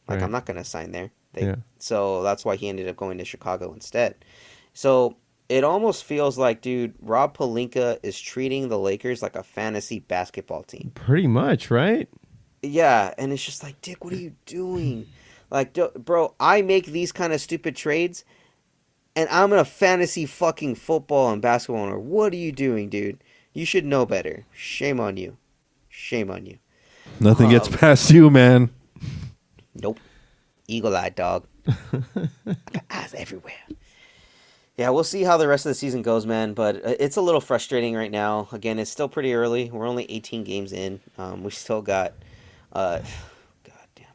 Like I'm not going to sign there." So that's why he ended up going to Chicago instead. So it almost feels like, dude, Rob Pelinka is treating the Lakers like a fantasy basketball team. Pretty much, right? Yeah, and it's just like, Dick, what are you doing? Like, bro, I make these kind of stupid trades, and I'm in a fantasy fucking football and basketball owner. What are you doing, dude? You should know better. Shame on you. Shame on you. Nothing gets past you, man. Nope. Eagle-eyed dog. I got eyes everywhere. Yeah, we'll see how the rest of the season goes, man. But it's a little frustrating right now. Again, it's still pretty early. We're only 18 games in. We still got, God damn,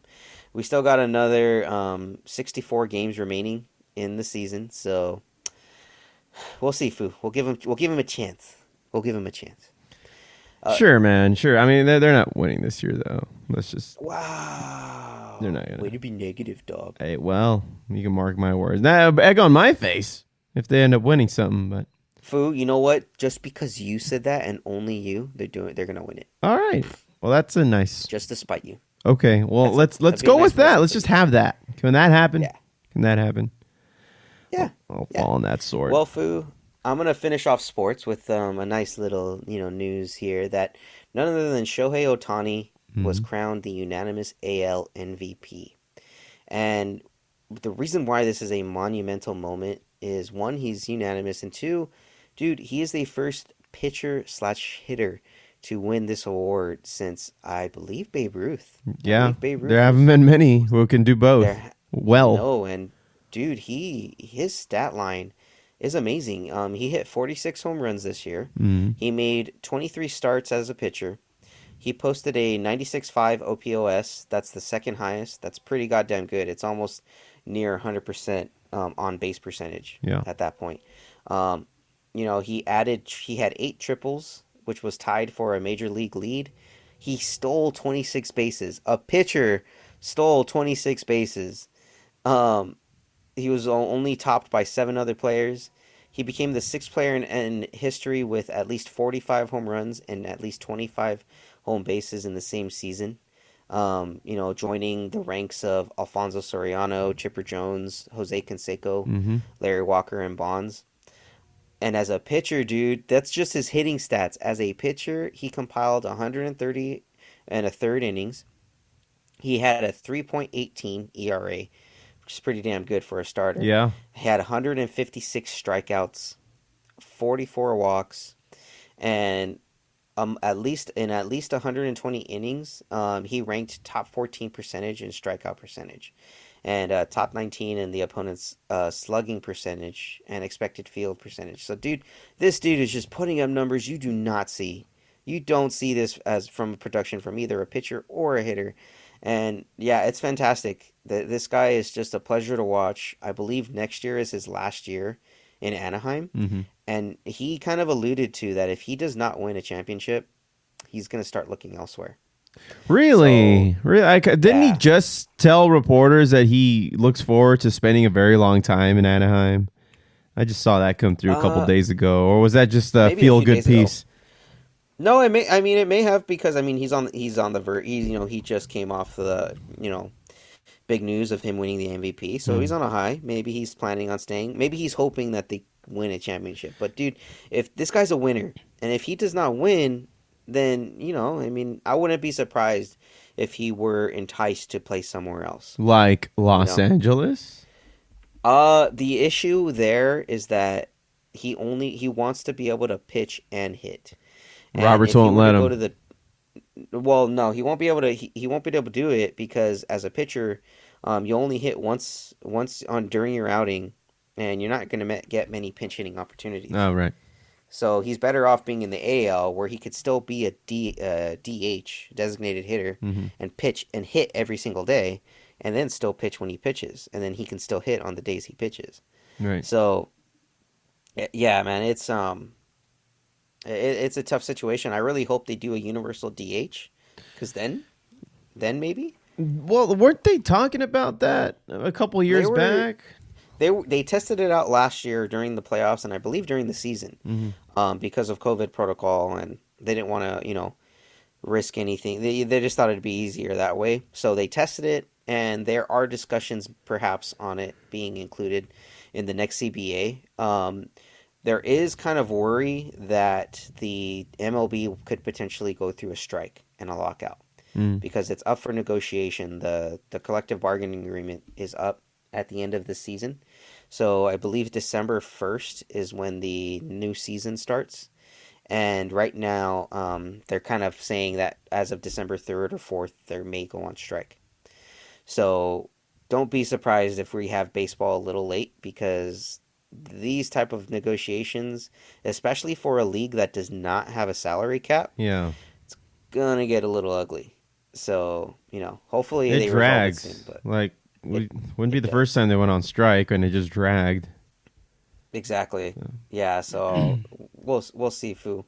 we still got another 64 games remaining in the season. So we'll see, Foo. We'll give him a chance. We'll give him a chance. Sure, man. Sure. I mean, they're not winning this year, though. Let's just. Wow. They're not gonna. Way to be negative, dog. Hey, well, you can mark my words. Now, egg on my face if they end up winning something. But Foo, you know what? Just because you said that and only you, they're gonna win it. all right. Well, that's a nice. Just to spite you. Okay. Well, let's that'd be go a nice with that. present Let's for just you. have that. Can that happen? Yeah. Can that happen? Yeah. I'll fall on that sword. Well, Foo, I'm gonna finish off sports with a nice little news here that none other than Shohei Ohtani was crowned the unanimous AL MVP, and the reason why this is a monumental moment is one, he's unanimous, and two, dude, he is the first pitcher/hitter to win this award since I believe Babe Ruth. yeah. Babe Ruth There haven't been many who can do both. Well. No, and dude, his stat line is amazing. He hit 46 home runs this year. He made 23 starts as a pitcher. He posted a 96.5 OPOS. That's the second highest. That's pretty goddamn good. It's almost near 100% on base percentage at that point. He had 8 triples, which was tied for a major league lead. He stole 26 bases. A pitcher stole 26 bases. He was only topped by 7 other players. He became the 6th player in history with at least 45 home runs and at least 25 home bases in the same season. Joining the ranks of Alfonso Soriano, Chipper Jones, Jose Canseco, Larry Walker, and Bonds. And as a pitcher, dude, that's just his hitting stats. As a pitcher, he compiled 130 and a third innings. He had a 3.18 ERA, which is pretty damn good for a starter. Yeah. He had 156 strikeouts, 44 walks, and at least 120 innings, he ranked top 14 percentage in strikeout percentage, and top 19 in the opponent's slugging percentage and expected field percentage. So, dude, this dude is just putting up numbers you do not see. You don't see this as from production from either a pitcher or a hitter. And yeah, it's fantastic. This guy is just a pleasure to watch. I believe next year is his last year in Anaheim. And he kind of alluded to that if he does not win a championship, he's going to start looking elsewhere. Really? So, really? Didn't he yeah. just tell reporters that he looks forward to spending a very long time in Anaheim? I just saw that come through a couple days ago. Or was that just a maybe a feel few good days ago. piece? No, it may have, because he's on the verge. He just came off the big news of him winning the MVP, so he's on a high. Maybe he's planning on staying. Maybe he's hoping that they win a championship. But dude, if this guy's a winner, and if he does not win, then I wouldn't be surprised if he were enticed to play somewhere else. Like Los Angeles? The issue there is that he wants to be able to pitch and hit. And Roberts if he won't were let to him. go to no, he won't be able to. He won't be able to do it because as a pitcher, you only hit once during your outing, and you're not going to get many pinch hitting opportunities. Oh, right. So he's better off being in the AL where he could still be a DH, designated hitter, and pitch and hit every single day, and then still pitch when he pitches, and then he can still hit on the days he pitches. Right. So, yeah, man, it's a tough situation. I really hope they do a universal DH, because then maybe. Well, weren't they talking about that a couple years back? They tested it out last year during the playoffs, and I believe during the season, because of COVID protocol, and they didn't want to risk anything. They just thought it'd be easier that way, so they tested it, and there are discussions perhaps on it being included in the next CBA. There is kind of worry that the MLB could potentially go through a strike and a lockout because it's up for negotiation. The collective bargaining agreement is up at the end of the season. So I believe December 1st is when the new season starts. And right now, they're kind of saying that as of December 3rd or 4th, they may go on strike. So don't be surprised if we have baseball a little late, because these type of negotiations, especially for a league that does not have a salary cap, it's gonna get a little ugly. So, hopefully they drags. Resolve it soon, but like, wouldn't be the first time they went on strike, and it just dragged. Exactly. Yeah. So we'll see, Foo.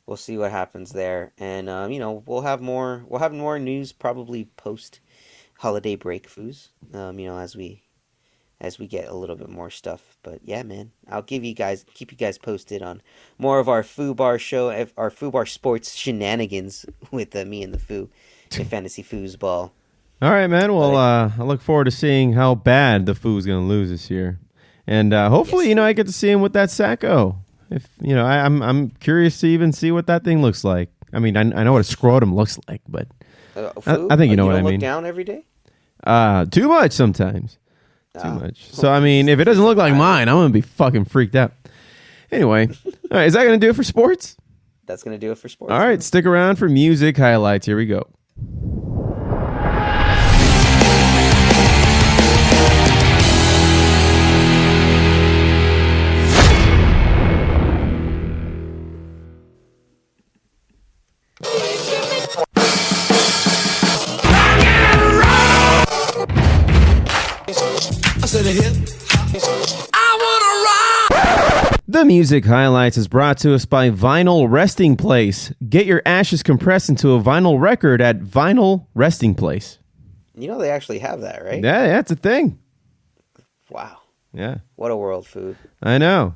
We'll see what happens there, and we'll have more news probably post holiday break, Foos. As we get a little bit more stuff. But yeah, man, I'll keep you guys posted on more of our Foobar show, our Foobar Sports shenanigans with me and the Foo in Fantasy Foosball. All right, man. Well, I look forward to seeing how bad the Foo's going to lose this year, and hopefully, I get to see him with that Sacco. If I'm curious to even see what that thing looks like. I mean, I know what a scrotum looks like, but Foo, I think you know what I look mean. Down every day? Too much sometimes. Too much. So, I mean, if it doesn't look like mine, I'm going to be fucking freaked out. Anyway, all right, is that going to do it for sports? That's going to do it for sports. All right, stick around for music highlights. Here we go. The music highlights is brought to us by Vinyl Resting Place. Get your ashes compressed into a vinyl record at Vinyl Resting Place. They actually have that, right? Yeah, that's a thing. Wow. Yeah. What a world, Food. I know.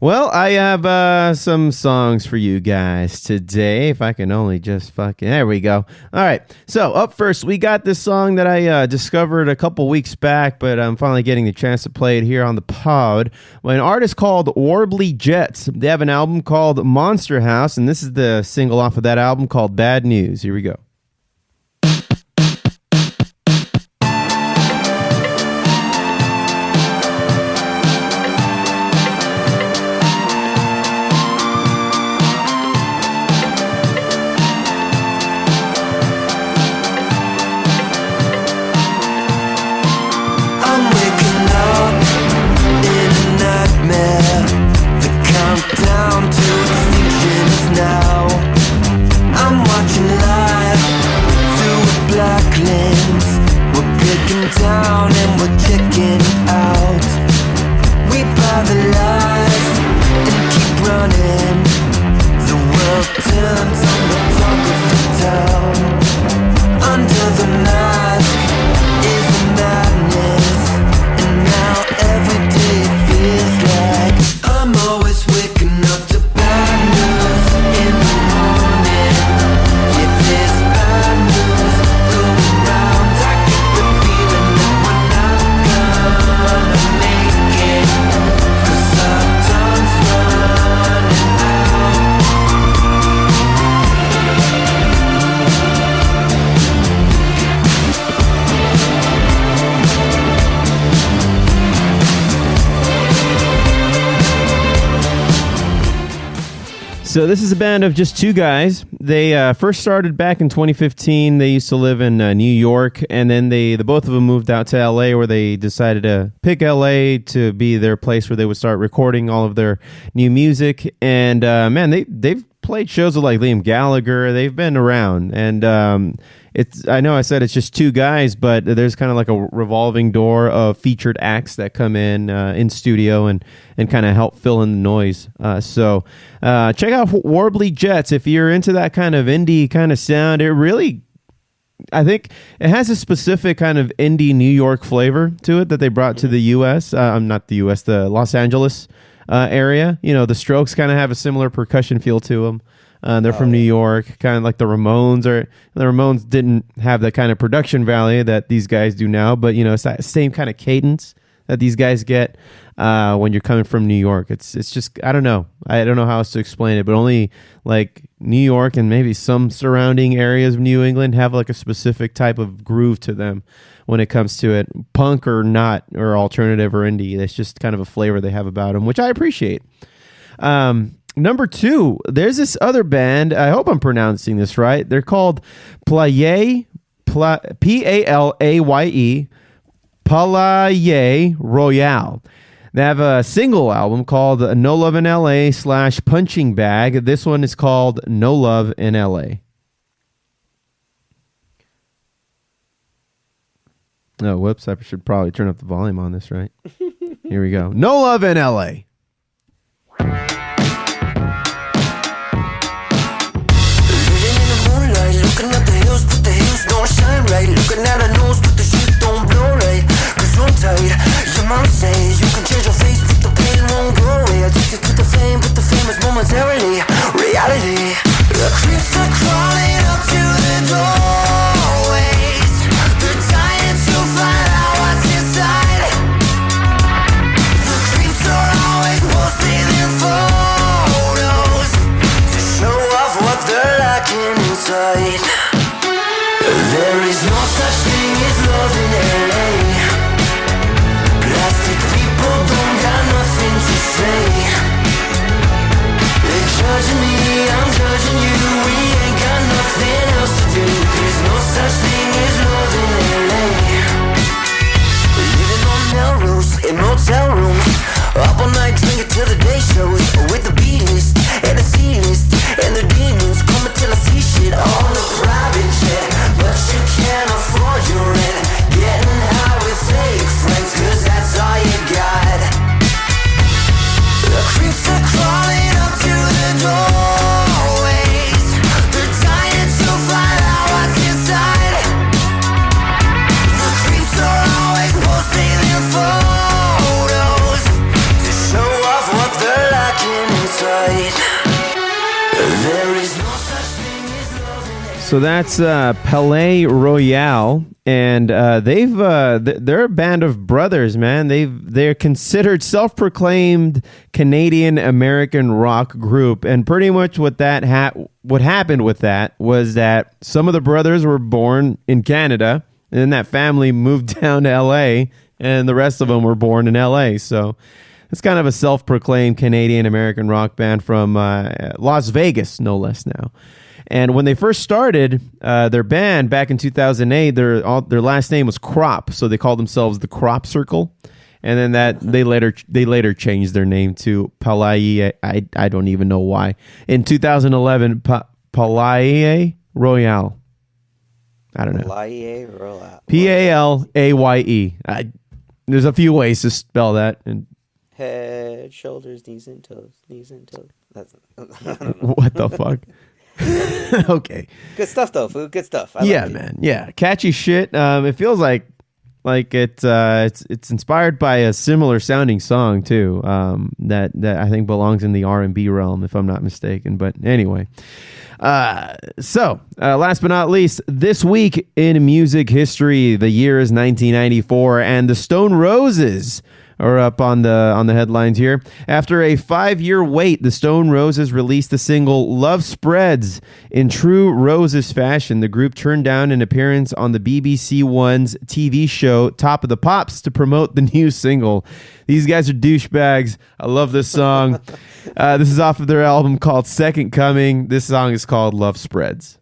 Well, I have some songs for you guys today. If I can only just there we go. All right. So up first, we got this song that I discovered a couple weeks back, but I'm finally getting the chance to play it here on the pod. By an artist called Warbly Jets. They have an album called Monster House, and this is the single off of that album called Bad News. Here we go. So this is a band of just two guys. They first started back in 2015. They used to live in New York, and then the both of them moved out to LA, where they decided to pick LA to be their place where they would start recording all of their new music. And man, they've played shows with like Liam Gallagher. They've been around, and I know I said it's just two guys, but there's kind of like a revolving door of featured acts that come in studio and kind of help fill in the noise. So check out Warbly Jets if you're into that kind of indie kind of sound. It really, I think it has a specific kind of indie New York flavor to it that they brought to the U.S. Not the U.S., the Los Angeles area. The Strokes kind of have a similar percussion feel to them. They're from New York, kind of like the Ramones. The Ramones didn't have the kind of production value that these guys do now, but it's that same kind of cadence that these guys get when you're coming from New York. It's just, I don't know how else to explain it, but only like New York and maybe some surrounding areas of New England have like a specific type of groove to them when it comes to it, punk or not, or alternative or indie. It's just kind of a flavor they have about them, which I appreciate. Number two, there's this other band. I hope I'm pronouncing this right. They're called Palaye, Palaye, Palaye Royale. They have a single album called No Love in LA / Punching Bag. This one is called No Love in LA. Oh, whoops. I should probably turn up the volume on this, right? Here we go. No Love in LA. Looking at the hills, but the hills don't shine right. Looking at her nose, but the shit don't blow right. Cause I'm tight, your mom says you can change your face, but the pain won't go away. Addicted to the fame, but the fame is momentarily reality. The creeps are crawling up to the doorways. They're dying to find out what's inside. The creeps are always posting their photos to show off what they're lacking inside. There is no such thing as love in LA. Plastic people don't got nothing to say. They're judging me, I'm judging you. We ain't got nothing else to do. There's no such thing as love in LA. Living on Melrose in motel rooms, up all night drinking till the day shows, with the B list and the C list and the demons coming till I see shit on the private jet. But you can't afford your rent, getting high with fake friends, cause that's all you got. The creeps are crawling up to the doorways. They're dying to find out what's inside. The creeps are always posting their photos to show off what they're lacking inside. There is no such thing as love in LA. So that's Palaye Royale, and they're a band of brothers, man. They're considered self-proclaimed Canadian American rock group, and pretty much what happened with that was that some of the brothers were born in Canada, and then that family moved down to LA, and the rest of them were born in LA. So it's kind of a self-proclaimed Canadian American rock band from Las Vegas, no less now. And when they first started their band back in 2008, their last name was Crop, so they called themselves the Crop Circle. And then they later changed their name to Palaye. I don't even know why. In 2011, Palaye Royale. I don't know. Palaye Royale. Palaye. There's a few ways to spell that. And Head, shoulders, knees and toes. That's I don't know. what the fuck? Okay. Good stuff though, Foo. Good stuff. I Yeah, like it. man. Yeah, catchy shit. It feels like it's inspired by a similar sounding song too. That I think belongs in the R&B realm, if I'm not mistaken. But anyway, so last but not least, this week in music history, the year is 1994, and the Stone Roses are up on the headlines here. After a 5-year wait, the Stone Roses released the single Love Spreads. In true Roses fashion, the group turned down an appearance on the BBC One's TV show Top of the Pops to promote the new single. These guys are douchebags. I love this song. This is off of their album called Second Coming. This song is called Love Spreads.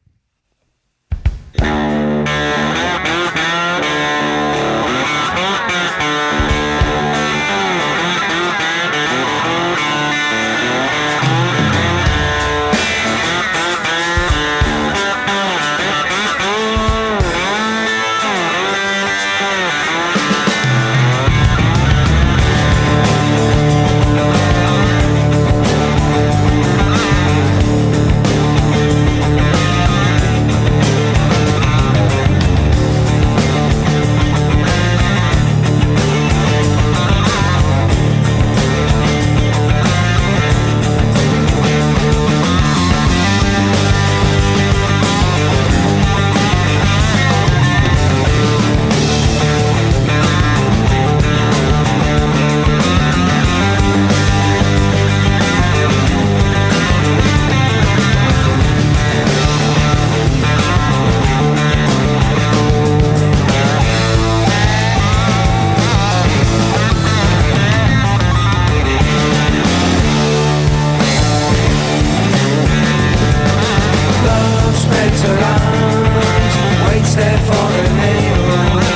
Waits there for the neighbors.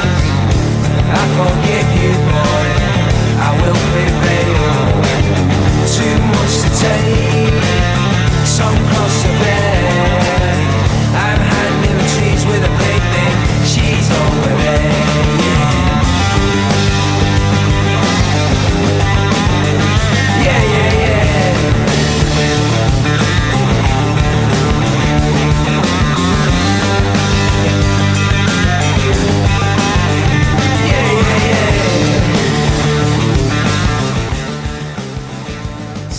I forget.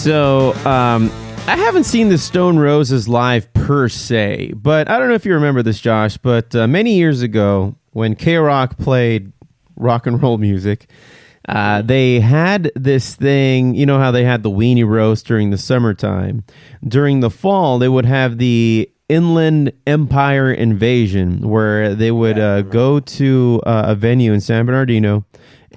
So, I haven't seen the Stone Roses live per se, but I don't know if you remember this, Josh, but many years ago when K-Rock played rock and roll music, they had this thing, you know how they had the weenie roast during the summertime. During the fall, they would have the Inland Empire Invasion, where they would go to a venue in San Bernardino,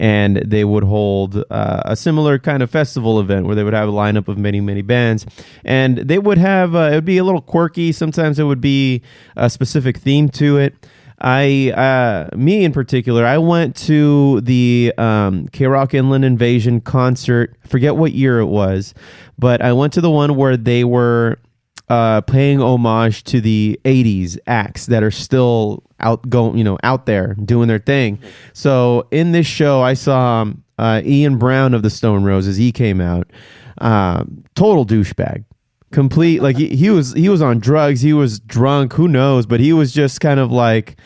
and they would hold a similar kind of festival event where they would have a lineup of many, many bands. And they would have, it would be a little quirky. Sometimes it would be a specific theme to it. Me in particular, I went to the K-Rock Inland Invasion concert. I forget what year it was, but I went to the one where they were paying homage to the 80s acts that are still out there doing their thing. So in this show, I saw Ian Brown of the Stone Roses. He came out, total douchebag, complete. Like he was on drugs. He was drunk. Who knows? But he was just kind of like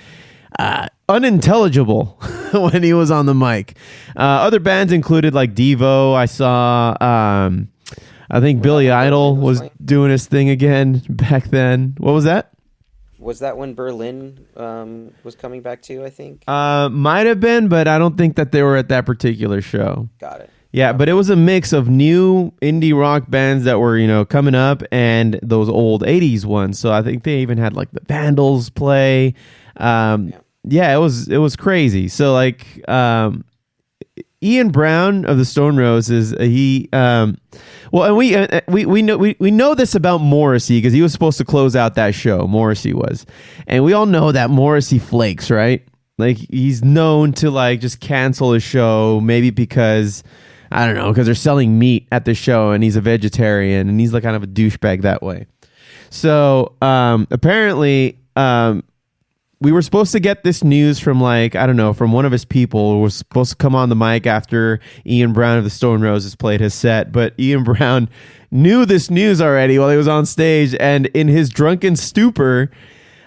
unintelligible when he was on the mic. Other bands included like Devo. I saw. I think Billy Idol was doing his thing again back then. What was that? Was that when Berlin was coming back too, I think? Might have been, but I don't think that they were at that particular show. Got it. Yeah, but it was a mix of new indie rock bands that were, coming up and those old 80s ones. So I think they even had like the Vandals play. Yeah, it was crazy. So like Ian Brown of the Stone Roses, and we know this about Morrissey because he was supposed to close out that show. Morrissey was, and we all know that Morrissey flakes, right? Like he's known to like just cancel his show, maybe because I don't know, because they're selling meat at the show, and he's a vegetarian, and he's like kind of a douchebag that way. So apparently, we were supposed to get this news from from one of his people who was supposed to come on the mic after Ian Brown of the Stone Roses played his set. But Ian Brown knew this news already while he was on stage, and in his drunken stupor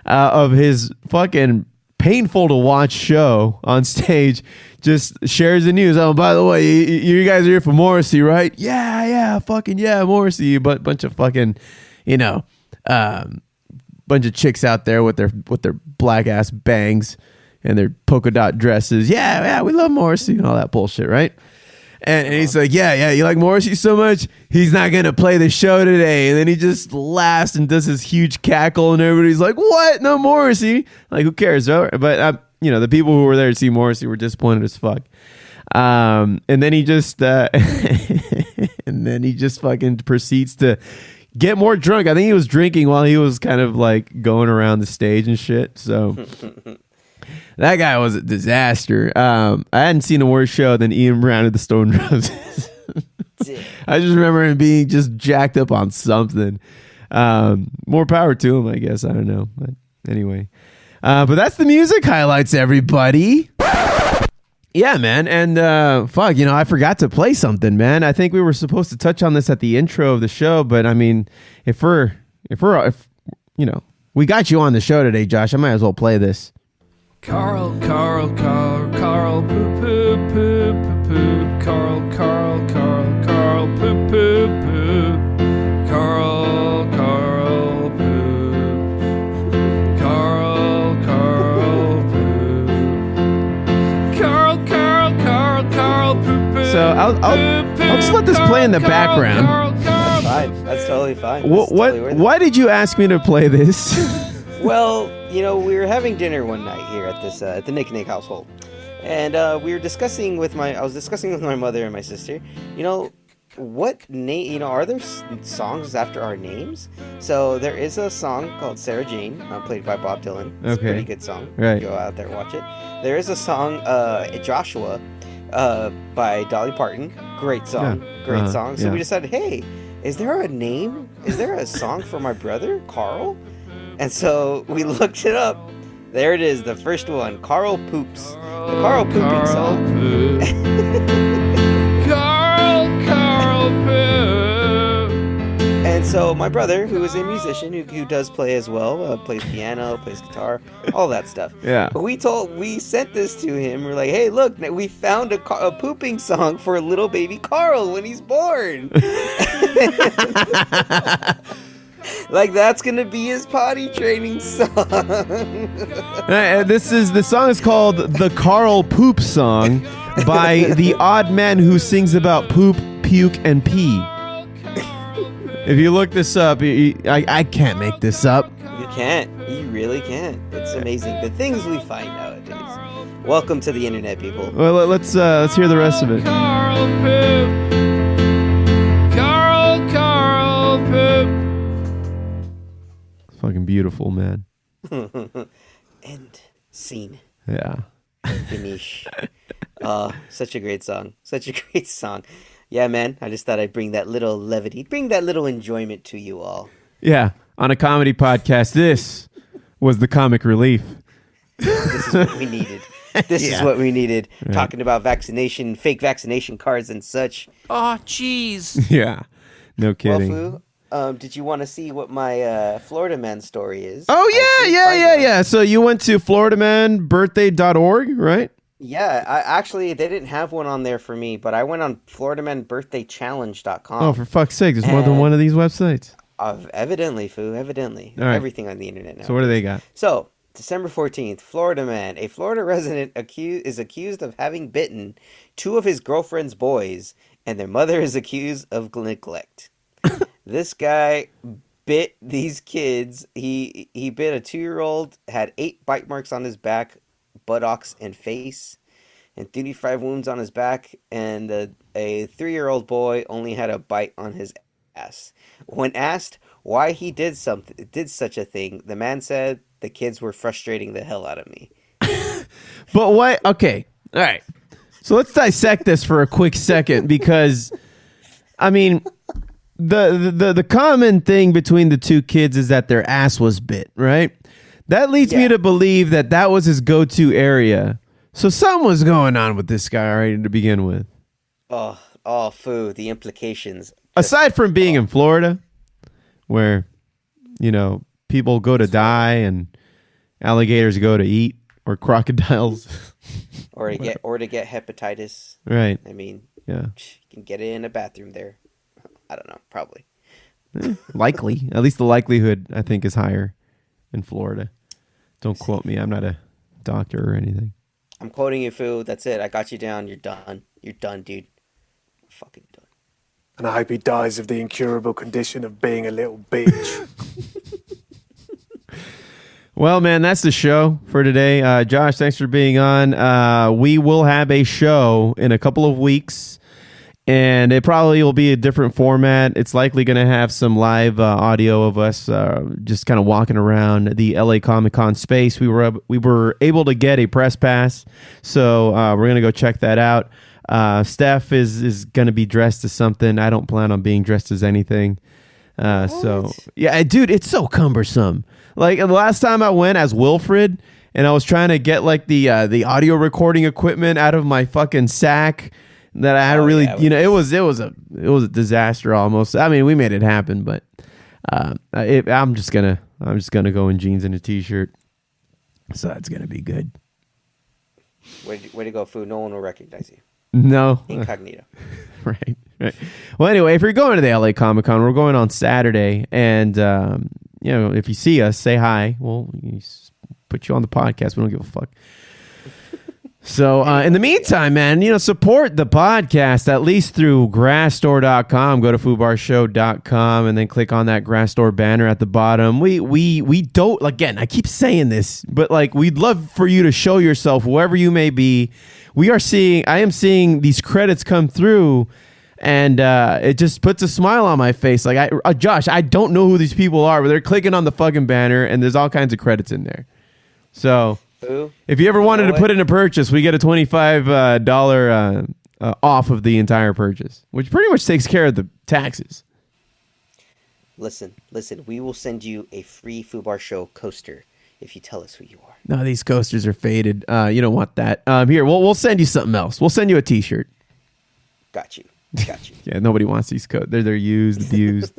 of his fucking painful to watch show on stage, just shares the news. Oh, by the way, you guys are here for Morrissey, right? Yeah, fucking yeah, Morrissey. But bunch of fucking, bunch of chicks out there with their black ass bangs and their polka dot dresses. Yeah, we love Morrissey and all that bullshit, right? And he's like, yeah, you like Morrissey so much, he's not gonna play the show today. And then he just laughs and does his huge cackle, and everybody's like, what? No Morrissey? Like, who cares? But the people who were there to see Morrissey were disappointed as fuck. And then he just fucking proceeds to get more drunk. I think he was drinking while he was kind of like going around the stage and shit. So that guy was a disaster. I hadn't seen a worse show than Ian Brown of the Stone Roses. I just remember him being just jacked up on something. More power to him, I guess. I don't know. But anyway. But that's the music highlights, everybody. Yeah, man. And I forgot to play something, man. I think we were supposed to touch on this at the intro of the show, but I mean, if we got you on the show today, Josh, I might as well play this. Carl, poop, poop, poop, poop, poop. Carl, poop, poop, poop. Carl, poop. Carl, poop. Carl, poop, poop. So I'll just let this play in the background. That's totally fine. Why did you ask me to play this? Well, we were having dinner one night here at this at the Nick household, and we were discussing with my mother and my sister. What name? Are there songs after our names? So there is a song called Sarah Jane, played by Bob Dylan. It's a pretty good song. Right. Go out there, watch it. There is a song, Joshua, by Dolly Parton. Great song. Great song. So we decided, hey, is there a name? Is there a song for my brother, Carl? And so we looked it up. There it is, the first one, Carl Poops. The Carl Pooping song. Carl Poop. And so my brother, who is a musician, who does play as well, plays piano, plays guitar, all that stuff. Yeah. But we sent this to him. We're like, hey, look, we found a pooping song for little baby Carl when he's born. Like that's gonna be his potty training song. The song is called the Carl Poop Song by the odd man who sings about poop, puke, and pee. If you look this up, I can't make this up. You can't. You really can't. It's amazing the things we find nowadays. Welcome to the internet, people. Well, let's hear the rest of it. Carl Poop. Carl Poop. Fucking beautiful, man. End scene. Yeah. Finish. Such a great song. Such a great song. Yeah, man. I just thought I'd bring that little levity, bring that little enjoyment to you all. Yeah. On a comedy podcast, this was the comic relief. This is what we needed. This is what we needed. Right. Talking about vaccination, fake vaccination cards and such. Oh, jeez. Yeah. No kidding. Well, Foo, did you want to see what my Florida man story is? Oh, yeah. So you went to floridamanbirthday.org, right? Yeah, they didn't have one on there for me, but I went on floridamanbirthdaychallenge.com. Oh, for fuck's sake, there's more than one of these websites. Evidently, Foo, evidently. Right. Everything on the internet now. So what do they got? So, December 14th, Florida man, a Florida resident is accused of having bitten 2 of his girlfriend's boys, and their mother is accused of neglect. This guy bit these kids. He bit a 2-year-old, had 8 bite marks on his back, buttocks, and face, and 35 wounds on his back, and a 3-year-old boy only had a bite on his ass. When asked why he did such a thing, the man said, "The kids were frustrating the hell out of me." But what? Okay, all right. So let's dissect this for a quick second, because, I mean, the common thing between the 2 kids is that their ass was bit, right? That leads me to believe that was his go-to area. So something was going on with this guy already to begin with. Oh, Foo, the implications. Aside from being in Florida, where, people go to die and alligators go to eat, or crocodiles. or to get hepatitis. Right. I mean, yeah, you can get it in a bathroom there. I don't know, probably. Likely. At least the likelihood, I think, is higher in Florida. Don't quote me. I'm not a doctor or anything. I'm quoting you, Foo. That's it. I got you down. You're done. You're done, dude. Fucking done. And I hope he dies of the incurable condition of being a little bitch. Well, man, that's the show for today. Josh, thanks for being on. We will have a show in a couple of weeks, and it probably will be a different format. It's likely going to have some live audio of us just kind of walking around the LA Comic-Con space. We were able to get a press pass, so we're going to go check that out. Steph is going to be dressed as something. I don't plan on being dressed as anything. So yeah, dude, it's so cumbersome. Like the last time I went as Wilfred, and I was trying to get like the audio recording equipment out of my fucking sack that I had to really, it was a disaster almost. I mean, we made it happen, but I'm just gonna go in jeans and a t-shirt. So that's gonna be good. Way to go, Foo. No one will recognize you. No. Incognito. Right. Well, anyway, if you're going to the LA Comic-Con, we're going on Saturday, and if you see us, say hi. We'll put you on the podcast. We don't give a fuck. So in the meantime, man, support the podcast at least through grassdoor.com. Go to foobarshow.com and then click on that Grassdoor banner at the bottom. We don't, again, I keep saying this, but like we'd love for you to show yourself whoever you may be. I am seeing these credits come through, and it just puts a smile on my face. Like, Josh, I don't know who these people are, but they're clicking on the fucking banner, and there's all kinds of credits in there. So if you ever wanted to put in a purchase, we get a $25 off of the entire purchase, which pretty much takes care of the taxes. Listen, we will send you a free Foobar Show coaster if you tell us who you are. No, these coasters are faded. You don't want that. Here, we'll send you something else. We'll send you a t-shirt. Got you. Yeah, nobody wants these coasters. They're used, abused.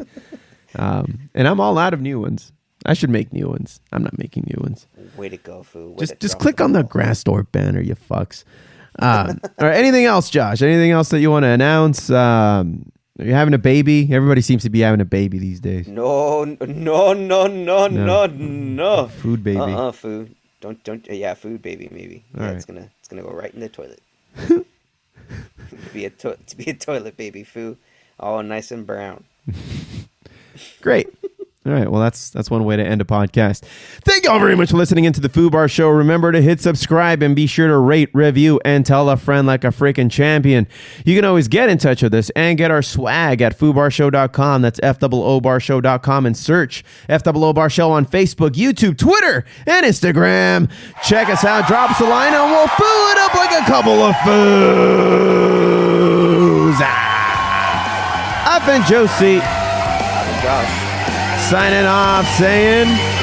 And I'm all out of new ones. I should make new ones. I'm not making new ones. Way to go, Foo. Just click on the Grassdoor banner, you fucks. All right, anything else, Josh? Anything else that you want to announce? Are you having a baby? Everybody seems to be having a baby these days. No. Food baby. Food. Don't. Yeah, food baby. Maybe. Yeah, All right. it's gonna go right in the toilet. to be a toilet baby. Foo, all nice and brown. Great. All right. Well, that's one way to end a podcast. Thank y'all very much for listening into the Foobar Show. Remember to hit subscribe and be sure to rate, review, and tell a friend like a freaking champion. You can always get in touch with us and get our swag at foobarshow.com. That's FOObarshow.com, and search FOObar Show on Facebook, YouTube, Twitter, and Instagram. Check us out. Drop us a line and we'll foo it up like a couple of foos. I've been Josie. Gosh. Signing off saying...